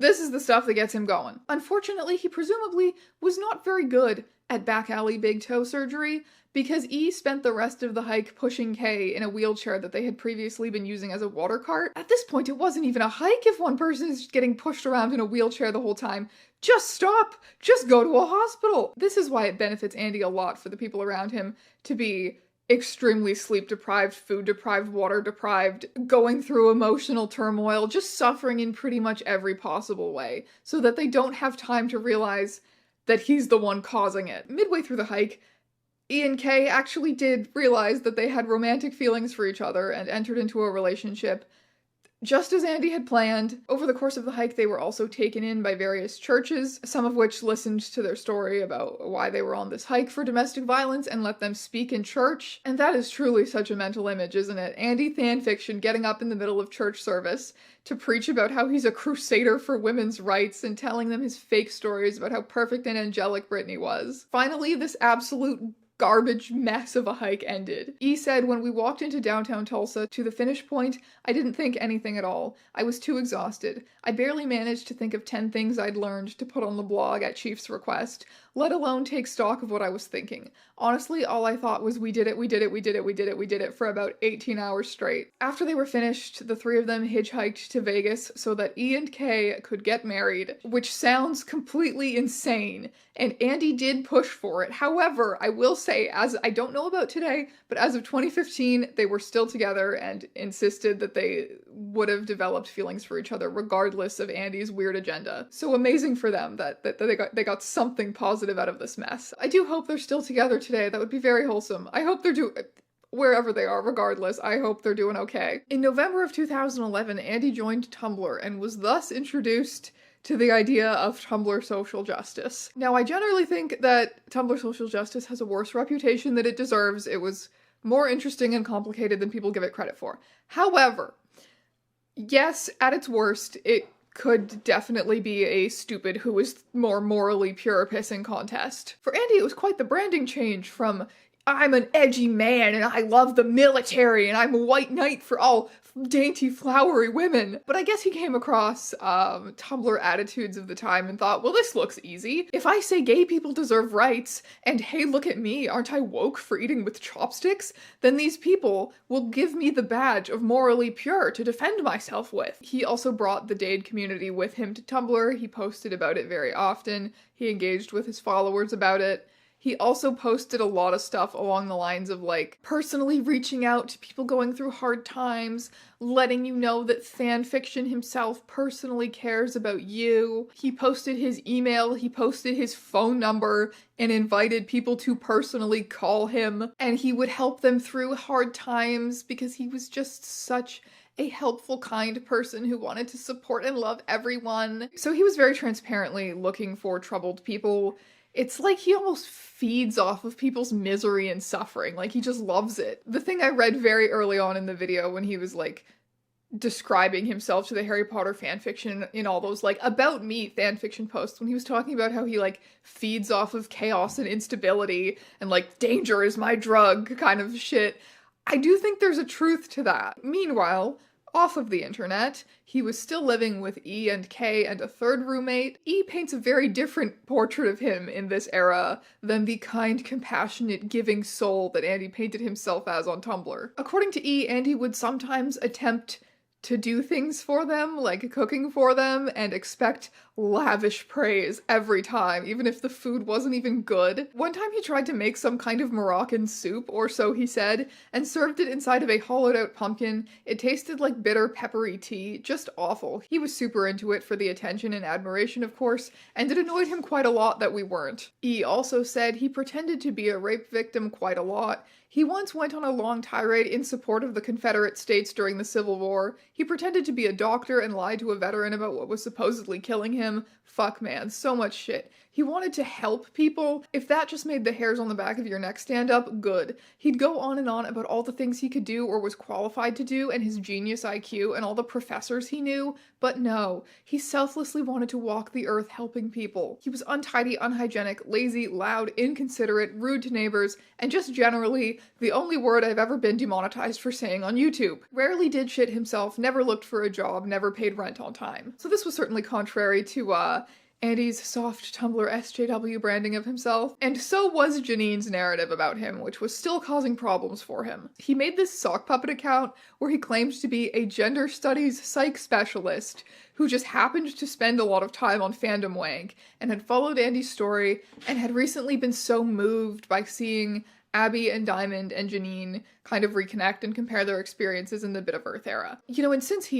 is the stuff that gets him going. Unfortunately, he presumably was not very good at back alley big toe surgery because E spent the rest of the hike pushing K in a wheelchair that they had previously been using as a water cart. At this point, it wasn't even a hike if one person is getting pushed around in a wheelchair the whole time. Just stop! Just go to a hospital! This is why it benefits Andy a lot for the people around him to be extremely sleep deprived, food deprived, water deprived, going through emotional turmoil, just suffering in pretty much every possible way, so that they don't have time to realize that he's the one causing it. Midway through the hike, E and K actually did realize that they had romantic feelings for each other and entered into a relationship, just as Andy had planned. Over the course of the hike, they were also taken in by various churches, some of which listened to their story about why they were on this hike for domestic violence and let them speak in church. And that is truly such a mental image, isn't it? Andy Thanfiction getting up in the middle of church service to preach about how he's a crusader for women's rights and telling them his fake stories about how perfect and angelic Brittany was. Finally, this absolute garbage mess of a hike ended. E said, when we walked into downtown Tulsa to the finish point, I didn't think anything at all. I was too exhausted. I barely managed to think of 10 things I'd learned to put on the blog at Chief's request, let alone take stock of what I was thinking. Honestly, all I thought was we did it for about 18 hours straight. After they were finished, the three of them hitchhiked to Vegas so that E and K could get married, which sounds completely insane, and Andy did push for it. However, I will say, as I don't know about today, but as of 2015, they were still together and insisted that they would have developed feelings for each other regardless of Andy's weird agenda. So amazing for them that they got something positive out of this mess. I do hope they're still together today. That would be very wholesome. I hope they're wherever they are, regardless, I hope they're doing okay. In November of 2011, Andy joined Tumblr and was thus introduced to the idea of Tumblr social justice. Now, I generally think that Tumblr social justice has a worse reputation than it deserves. It was more interesting and complicated than people give it credit for. However, yes, at its worst, it could definitely be a stupid who is more morally pure pissing contest. For Andy, it was quite the branding change from I'm an edgy man and I love the military and I'm a white knight for all dainty flowery women. But I guess he came across Tumblr attitudes of the time and thought, well, this looks easy. If I say gay people deserve rights and hey, look at me, aren't I woke for eating with chopsticks? Then these people will give me the badge of morally pure to defend myself with. He also brought the Dade community with him to Tumblr. He posted about it very often. He engaged with his followers about it. He also posted a lot of stuff along the lines of, like, personally reaching out to people going through hard times, letting you know that Thanfiction himself personally cares about you. He posted his email, he posted his phone number, and invited people to personally call him, and he would help them through hard times because he was just such a helpful, kind person who wanted to support and love everyone. So he was very transparently looking for troubled people. It's like he almost feeds off of people's misery and suffering. Like, he just loves it. The thing I read very early on in the video when he was, like, describing himself to the Harry Potter fanfiction in all those, like, about me fanfiction posts, when he was talking about how he, like, feeds off of chaos and instability and, like, danger is my drug kind of shit. I do think there's a truth to that. Meanwhile, off of the internet, he was still living with E and K and a third roommate. E paints a very different portrait of him in this era than the kind, compassionate, giving soul that Andy painted himself as on Tumblr. According to E, Andy would sometimes attempt to do things for them, like cooking for them, and expect lavish praise every time, even if the food wasn't even good. One time he tried to make some kind of Moroccan soup, or so he said, and served it inside of a hollowed out pumpkin. It tasted like bitter, peppery tea, just awful. He was super into it for the attention and admiration, of course, and it annoyed him quite a lot that we weren't. E also said he pretended to be a rape victim quite a lot. He once went on a long tirade in support of the Confederate States during the Civil War. He pretended to be a doctor and lied to a veteran about what was supposedly killing him. Fuck, man, so much shit. He wanted to help people. If that just made the hairs on the back of your neck stand up, good. He'd go on and on about all the things he could do or was qualified to do and his genius IQ and all the professors he knew, but no, he selflessly wanted to walk the earth helping people. He was untidy, unhygienic, lazy, loud, inconsiderate, rude to neighbors, and just generally the only word I've ever been demonetized for saying on YouTube. Rarely did shit himself, never looked for a job, never paid rent on time. So this was certainly contrary to, Andy's soft Tumblr SJW branding of himself, and so was Janine's narrative about him, which was still causing problems for him. He made this sock puppet account where he claimed to be a gender studies psych specialist who just happened to spend a lot of time on Fandom wank, and had followed Andy's story, and had recently been so moved by seeing Abby and Diamond and Janine kind of reconnect and compare their experiences in the Bit of Earth era. You know, and since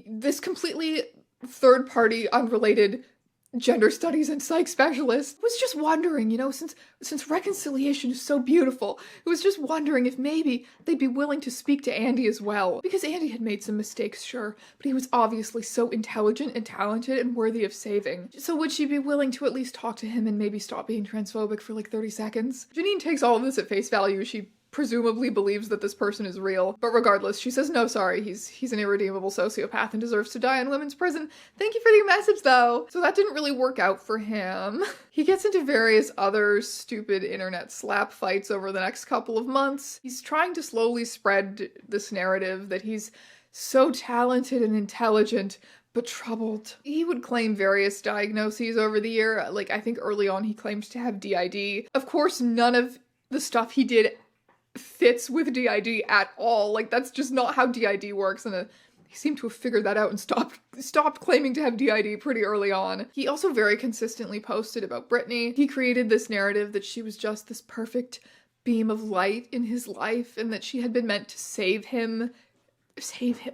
this completely third-party, unrelated gender studies and psych specialist was just wondering, you know, since reconciliation is so beautiful, it was just wondering if maybe they'd be willing to speak to Andy as well. Because Andy had made some mistakes, sure, but he was obviously so intelligent and talented and worthy of saving. So would she be willing to at least talk to him and maybe stop being transphobic for like 30 seconds? Janine takes all of this at face value. She presumably believes that this person is real, but regardless, she says no, sorry, he's an irredeemable sociopath and deserves to die in women's prison. Thank you for your message, though. So that didn't really work out for him. He gets into various other stupid internet slap fights over the next couple of months. He's trying to slowly spread this narrative that he's so talented and intelligent, but troubled. He would claim various diagnoses over the year. Like, I think early on he claimed to have DAYD. Of course, none of the stuff he did fits with DAYD at all. Like, that's just not how DAYD works, and he seemed to have figured that out and stopped claiming to have DAYD pretty early on. He also very consistently posted about Brittany. He created this narrative that she was just this perfect beam of light in his life, and that she had been meant to save him,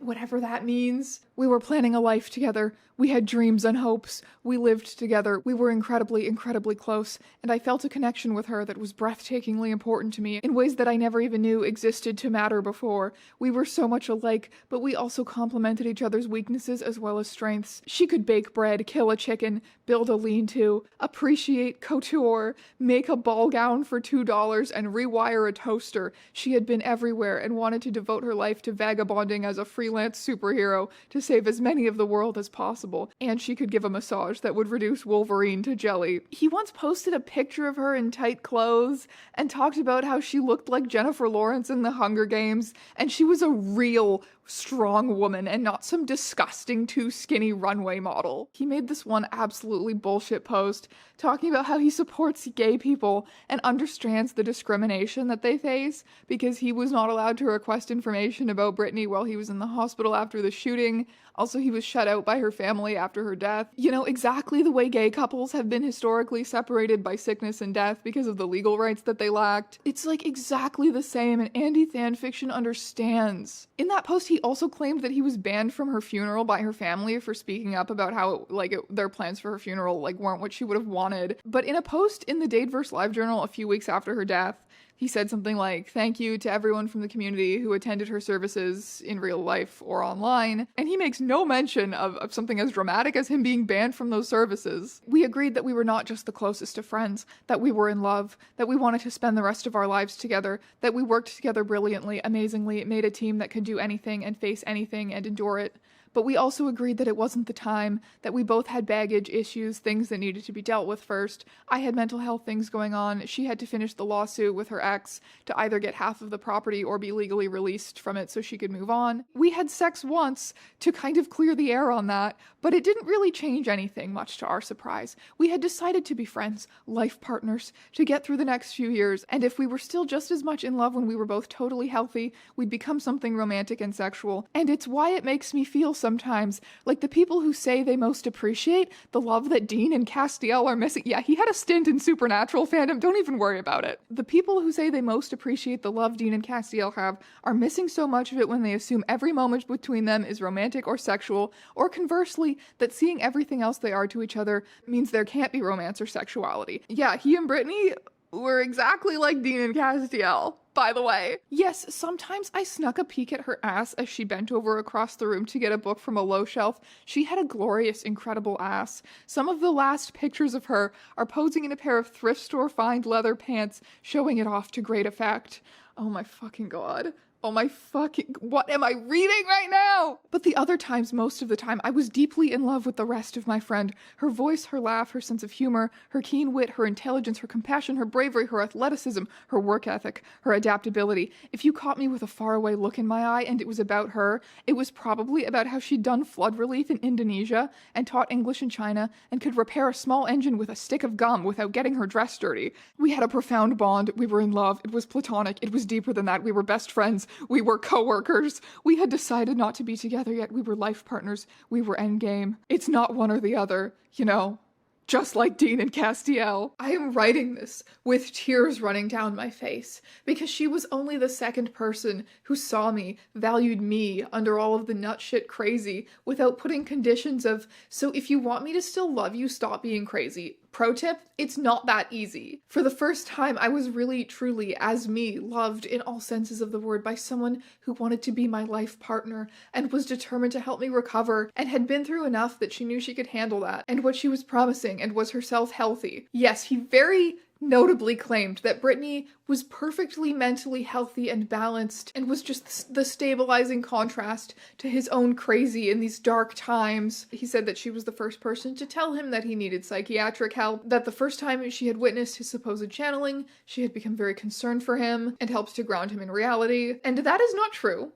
whatever that means. We were planning a life together. We had dreams and hopes. We lived together. We were incredibly, incredibly close, and I felt a connection with her that was breathtakingly important to me in ways that I never even knew existed to matter before. We were so much alike, but we also complemented each other's weaknesses as well as strengths. She could bake bread, kill a chicken, build a lean-to, appreciate couture, make a ball gown for $2, and rewire a toaster. She had been everywhere and wanted to devote her life to vagabonding as a freelance superhero to save as many of the world as possible, and she could give a massage that would reduce Wolverine to jelly. He once posted a picture of her in tight clothes and talked about how she looked like Jennifer Lawrence in the Hunger Games, and she was a real strong woman and not some disgusting too skinny runway model. He made this one absolutely bullshit post talking about how he supports gay people and understands the discrimination that they face because he was not allowed to request information about Brittany while he was in the hospital after the shooting. Also, he was shut out by her family after her death. You know, exactly the way gay couples have been historically separated by sickness and death because of the legal rights that they lacked. It's like exactly the same, and Andy Thanfiction understands. In that post, he also claimed that he was banned from her funeral by her family for speaking up about how, their plans for her funeral, weren't what she would have wanted. But in a post in the Dade vs. Live journal a few weeks after her death, he said something like, "Thank you to everyone from the community who attended her services in real life or online." And he makes no mention of something as dramatic as him being banned from those services. We agreed that we were not just the closest of friends, that we were in love, that we wanted to spend the rest of our lives together, that we worked together brilliantly, amazingly, made a team that could do anything and face anything and endure it. But we also agreed that it wasn't the time, that we both had baggage issues, things that needed to be dealt with first. I had mental health things going on. She had to finish the lawsuit with her ex to either get half of the property or be legally released from it so she could move on. We had sex once to kind of clear the air on that, but it didn't really change anything, much to our surprise. We had decided to be friends, life partners, to get through the next few years, and if we were still just as much in love when we were both totally healthy, we'd become something romantic and sexual. And it's why it makes me feel sometimes like the people who say they most appreciate the love that Dean and Castiel are missing. Yeah, he had a stint in Supernatural fandom, don't even worry about it. The people who say they most appreciate the love Dean and Castiel have are missing so much of it when they assume every moment between them is romantic or sexual, or conversely, that seeing everything else they are to each other means there can't be romance or sexuality. Yeah, he and Brittany were exactly like Dean and Castiel, by the way. Yes, sometimes I snuck a peek at her ass as she bent over across the room to get a book from a low shelf. She had a glorious, incredible ass. Some of the last pictures of her are posing in a pair of thrift store find leather pants, showing it off to great effect. Oh my fucking god. Oh my fucking, what am I reading right now? But the other times, most of the time, I was deeply in love with the rest of my friend. Her voice, her laugh, her sense of humor, her keen wit, her intelligence, her compassion, her bravery, her athleticism, her work ethic, her adaptability. If you caught me with a faraway look in my eye and it was about her, it was probably about how she'd done flood relief in Indonesia and taught English in China and could repair a small engine with a stick of gum without getting her dress dirty. We had a profound bond. We were in love. It was platonic. It was deeper than that. We were best friends. We were co-workers. We had decided not to be together yet. We were life partners. We were endgame. It's not one or the other, you know. Just like Dean and Castiel. I am writing this with tears running down my face because she was only the second person who saw me, valued me under all of the nut shit crazy without putting conditions of, so if you want me to still love you, stop being crazy. Pro tip, it's not that easy. For the first time, I was really, truly, as me, loved in all senses of the word by someone who wanted to be my life partner and was determined to help me recover and had been through enough that she knew she could handle that and what she was promising and was herself healthy. Yes, he very notably claimed that Brittany was perfectly mentally healthy and balanced and was just the stabilizing contrast to his own crazy in these dark times. He said that she was the first person to tell him that he needed psychiatric help, that the first time she had witnessed his supposed channeling, she had become very concerned for him and helped to ground him in reality. And that is not true.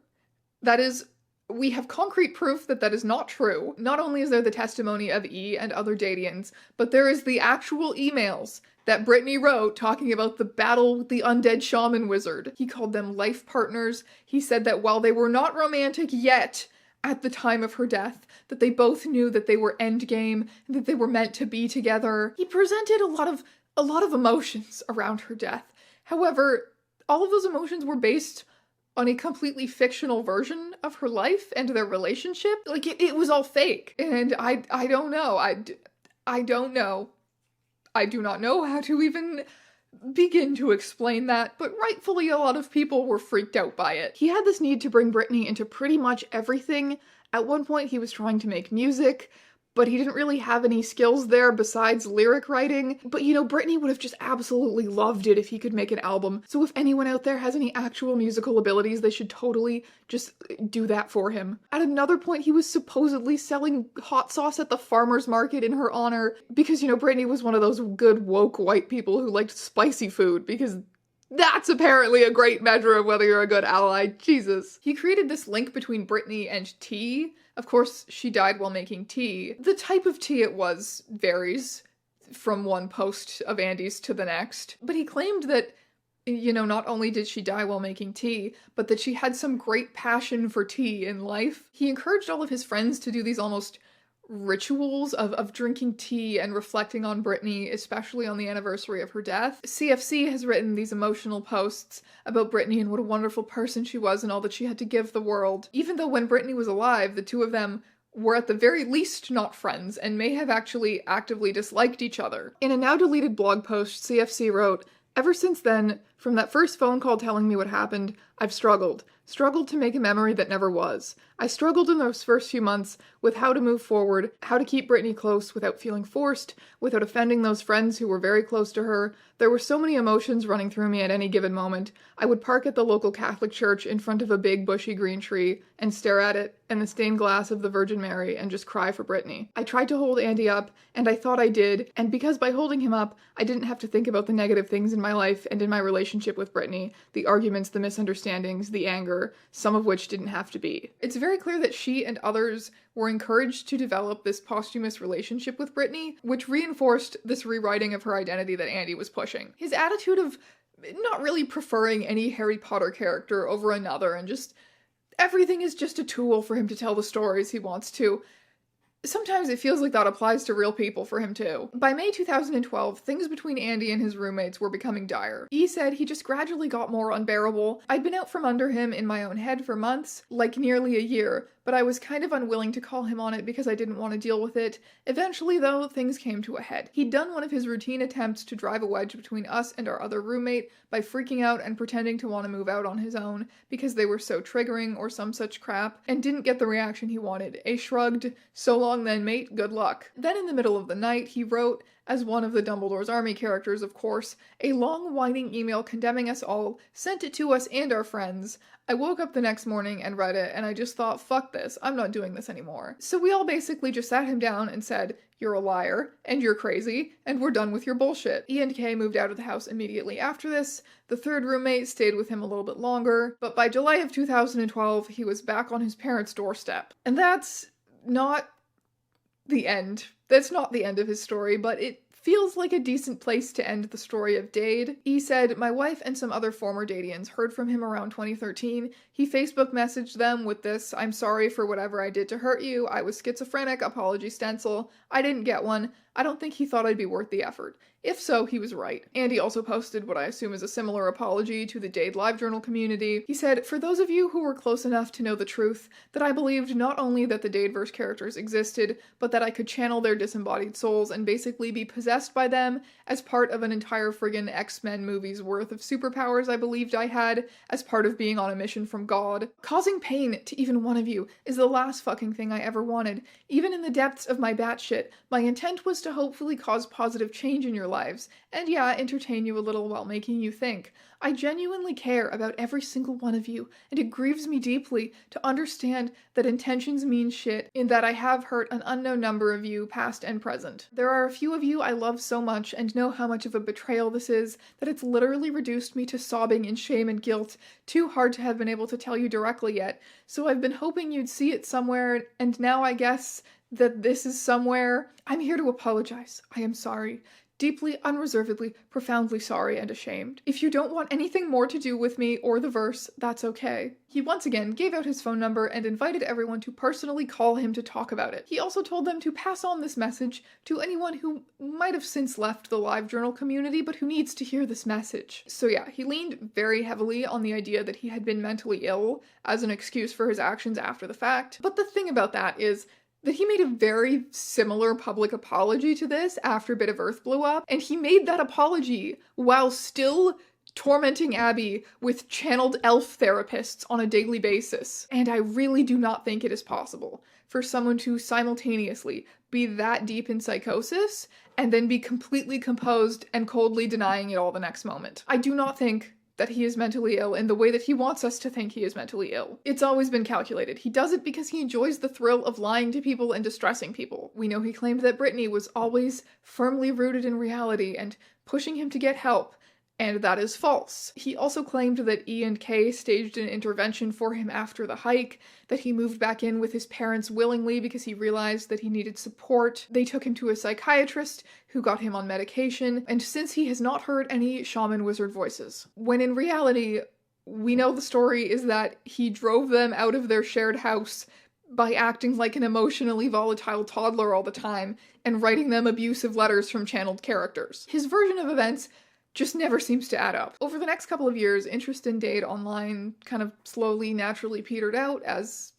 We have concrete proof that that is not true. Not only is there the testimony of E and other Dadians, but there is the actual emails that Brittany wrote talking about the battle with the undead shaman wizard. He called them life partners. He said that while they were not romantic yet at the time of her death, that they both knew that they were endgame and that they were meant to be together. He presented a lot of emotions around her death. However, all of those emotions were based on a completely fictional version of her life and their relationship. Like, it was all fake. And I don't know. I don't know. I do not know how to even begin to explain that, but rightfully a lot of people were freaked out by it. He had this need to bring Brittany into pretty much everything. At one point he was trying to make music, but he didn't really have any skills there besides lyric writing. But you know, Brittany would have just absolutely loved it if he could make an album. So if anyone out there has any actual musical abilities, they should totally just do that for him. At another point, he was supposedly selling hot sauce at the farmer's market in her honor because, you know, Brittany was one of those good woke white people who liked spicy food because that's apparently a great measure of whether you're a good ally. Jesus. He created this link between Brittany and tea. Of course, she died while making tea. The type of tea it was varies from one post of Andy's to the next. But he claimed that, you know, not only did she die while making tea, but that she had some great passion for tea in life. He encouraged all of his friends to do these almost rituals of drinking tea and reflecting on Brittany, especially on the anniversary of her death. CFC has written these emotional posts about Brittany and what a wonderful person she was and all that she had to give the world. Even though when Brittany was alive, the two of them were at the very least not friends and may have actually actively disliked each other. In a now deleted blog post, CFC wrote, "Ever since then, from that first phone call telling me what happened, I've struggled to make a memory that never was. I struggled in those first few months with how to move forward, how to keep Brittany close without feeling forced, without offending those friends who were very close to her. There were so many emotions running through me at any given moment. I would park at the local Catholic church in front of a big bushy green tree and stare at it and the stained glass of the Virgin Mary and just cry for Brittany. I tried to hold Andy up, and I thought I did, and because by holding him up, I didn't have to think about the negative things in my life and in my relationship with Brittany, the arguments, the misunderstandings, the anger, some of which didn't have to be." It's very clear that she and others were encouraged to develop this posthumous relationship with Brittany, which reinforced this rewriting of her identity that Andy was pushing. His attitude of not really preferring any Harry Potter character over another and just everything is just a tool for him to tell the stories he wants to. Sometimes it feels like that applies to real people for him too. By May 2012, things between Andy and his roommates were becoming dire. E said he just gradually got more unbearable. I'd been out from under him in my own head for months, like nearly a year, but but I was kind of unwilling to call him on it because I didn't want to deal with it. Eventually, though, things came to a head. He'd done one of his routine attempts to drive a wedge between us and our other roommate by freaking out and pretending to want to move out on his own because they were so triggering or some such crap, and didn't get the reaction he wanted. A shrugged, "So long then, mate, good luck." Then in the middle of the night, he wrote, as one of the Dumbledore's army characters, of course, a long whining email condemning us all, sent it to us and our friends. I woke up the next morning and read it, and I just thought, fuck this, I'm not doing this anymore. So we all basically just sat him down and said, "You're a liar, and you're crazy, and we're done with your bullshit." E and K moved out of the house immediately after this. The third roommate stayed with him a little bit longer, but by July of 2012, he was back on his parents' doorstep. And that's not the end. That's not the end of his story, but it feels like a decent place to end the story of Dade. He said, "My wife and some other former Dadians heard from him around 2013. He Facebook messaged them with this, 'I'm sorry for whatever I did to hurt you. I was schizophrenic, apology stencil. I didn't get one. I don't think he thought I'd be worth the effort.' If so, he was right." And he also posted what I assume is a similar apology to the Dade LiveJournal community. He said, "For those of you who were close enough to know the truth, that I believed not only that the Dadeverse characters existed, but that I could channel their disembodied souls and basically be possessed by them as part of an entire friggin' X-Men movie's worth of superpowers I believed I had as part of being on a mission from God. Causing pain to even one of you is the last fucking thing I ever wanted. Even in the depths of my batshit, my intent was to hopefully cause positive change in your lives, and yeah, entertain you a little while making you think. I genuinely care about every single one of you, and it grieves me deeply to understand that intentions mean shit, in that I have hurt an unknown number of you, past and present. There are a few of you I love so much and know how much of a betrayal this is, that it's literally reduced me to sobbing in shame and guilt, too hard to have been able to tell you directly yet, so I've been hoping you'd see it somewhere, and now I guess that this is somewhere. I'm here to apologize. I am sorry. Deeply, unreservedly, profoundly sorry and ashamed. If you don't want anything more to do with me or the verse, that's okay." He once again gave out his phone number and invited everyone to personally call him to talk about it. He also told them to pass on this message to anyone who might have since left the LiveJournal community but who needs to hear this message. So yeah, he leaned very heavily on the idea that he had been mentally ill as an excuse for his actions after the fact. But the thing about that is that he made a very similar public apology to this after Bit of Earth blew up, and he made that apology while still tormenting Abby with channeled elf therapists on a daily basis. And I really do not think it is possible for someone to simultaneously be that deep in psychosis and then be completely composed and coldly denying it all the next moment. I do not think that he is mentally ill in the way that he wants us to think he is mentally ill. It's always been calculated. He does it because he enjoys the thrill of lying to people and distressing people. We know he claimed that Brittany was always firmly rooted in reality and pushing him to get help, and that is false. He also claimed that E and K staged an intervention for him after the hike, that he moved back in with his parents willingly because he realized that he needed support. They took him to a psychiatrist who got him on medication, and since he has not heard any shaman wizard voices. When in reality, we know the story is that he drove them out of their shared house by acting like an emotionally volatile toddler all the time and writing them abusive letters from channeled characters. His version of events just never seems to add up. Over the next couple of years, interest in Dade online kind of slowly, naturally petered out, as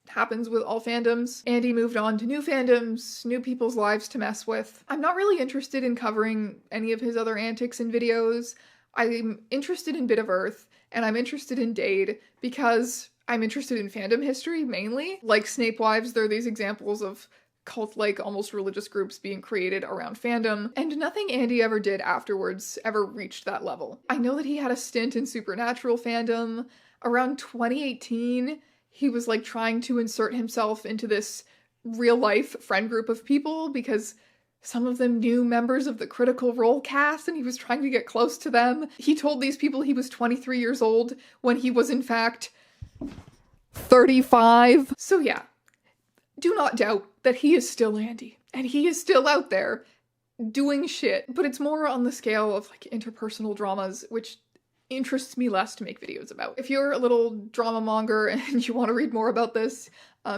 happens with all fandoms. Andy moved on to new fandoms, new people's lives to mess with. I'm not really interested in covering any of his other antics and videos. I'm interested in Bit of Earth, and I'm interested in Dade because I'm interested in fandom history, mainly. Like Snape Wives, there are these examples of cult-like, almost religious groups being created around fandom, and nothing Andy ever did afterwards ever reached that level. I know that he had a stint in Supernatural fandom. Around 2018, he was like trying to insert himself into this real-life friend group of people because some of them knew members of the Critical Role cast and he was trying to get close to them. He told these people he was 23 years old when he was in fact 35. So yeah, do not doubt that he is still Andy, and he is still out there doing shit, but it's more on the scale of like interpersonal dramas, which interests me less to make videos about. If you're a little drama monger and you want to read more about this,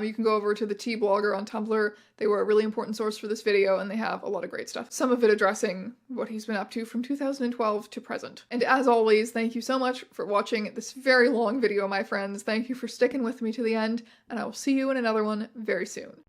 you can go over to the T-Blogger on Tumblr. They were a really important source for this video, and they have a lot of great stuff. Some of it addressing what he's been up to from 2012 to present. And as always, thank you so much for watching this very long video, my friends. Thank you for sticking with me to the end, and I will see you in another one very soon.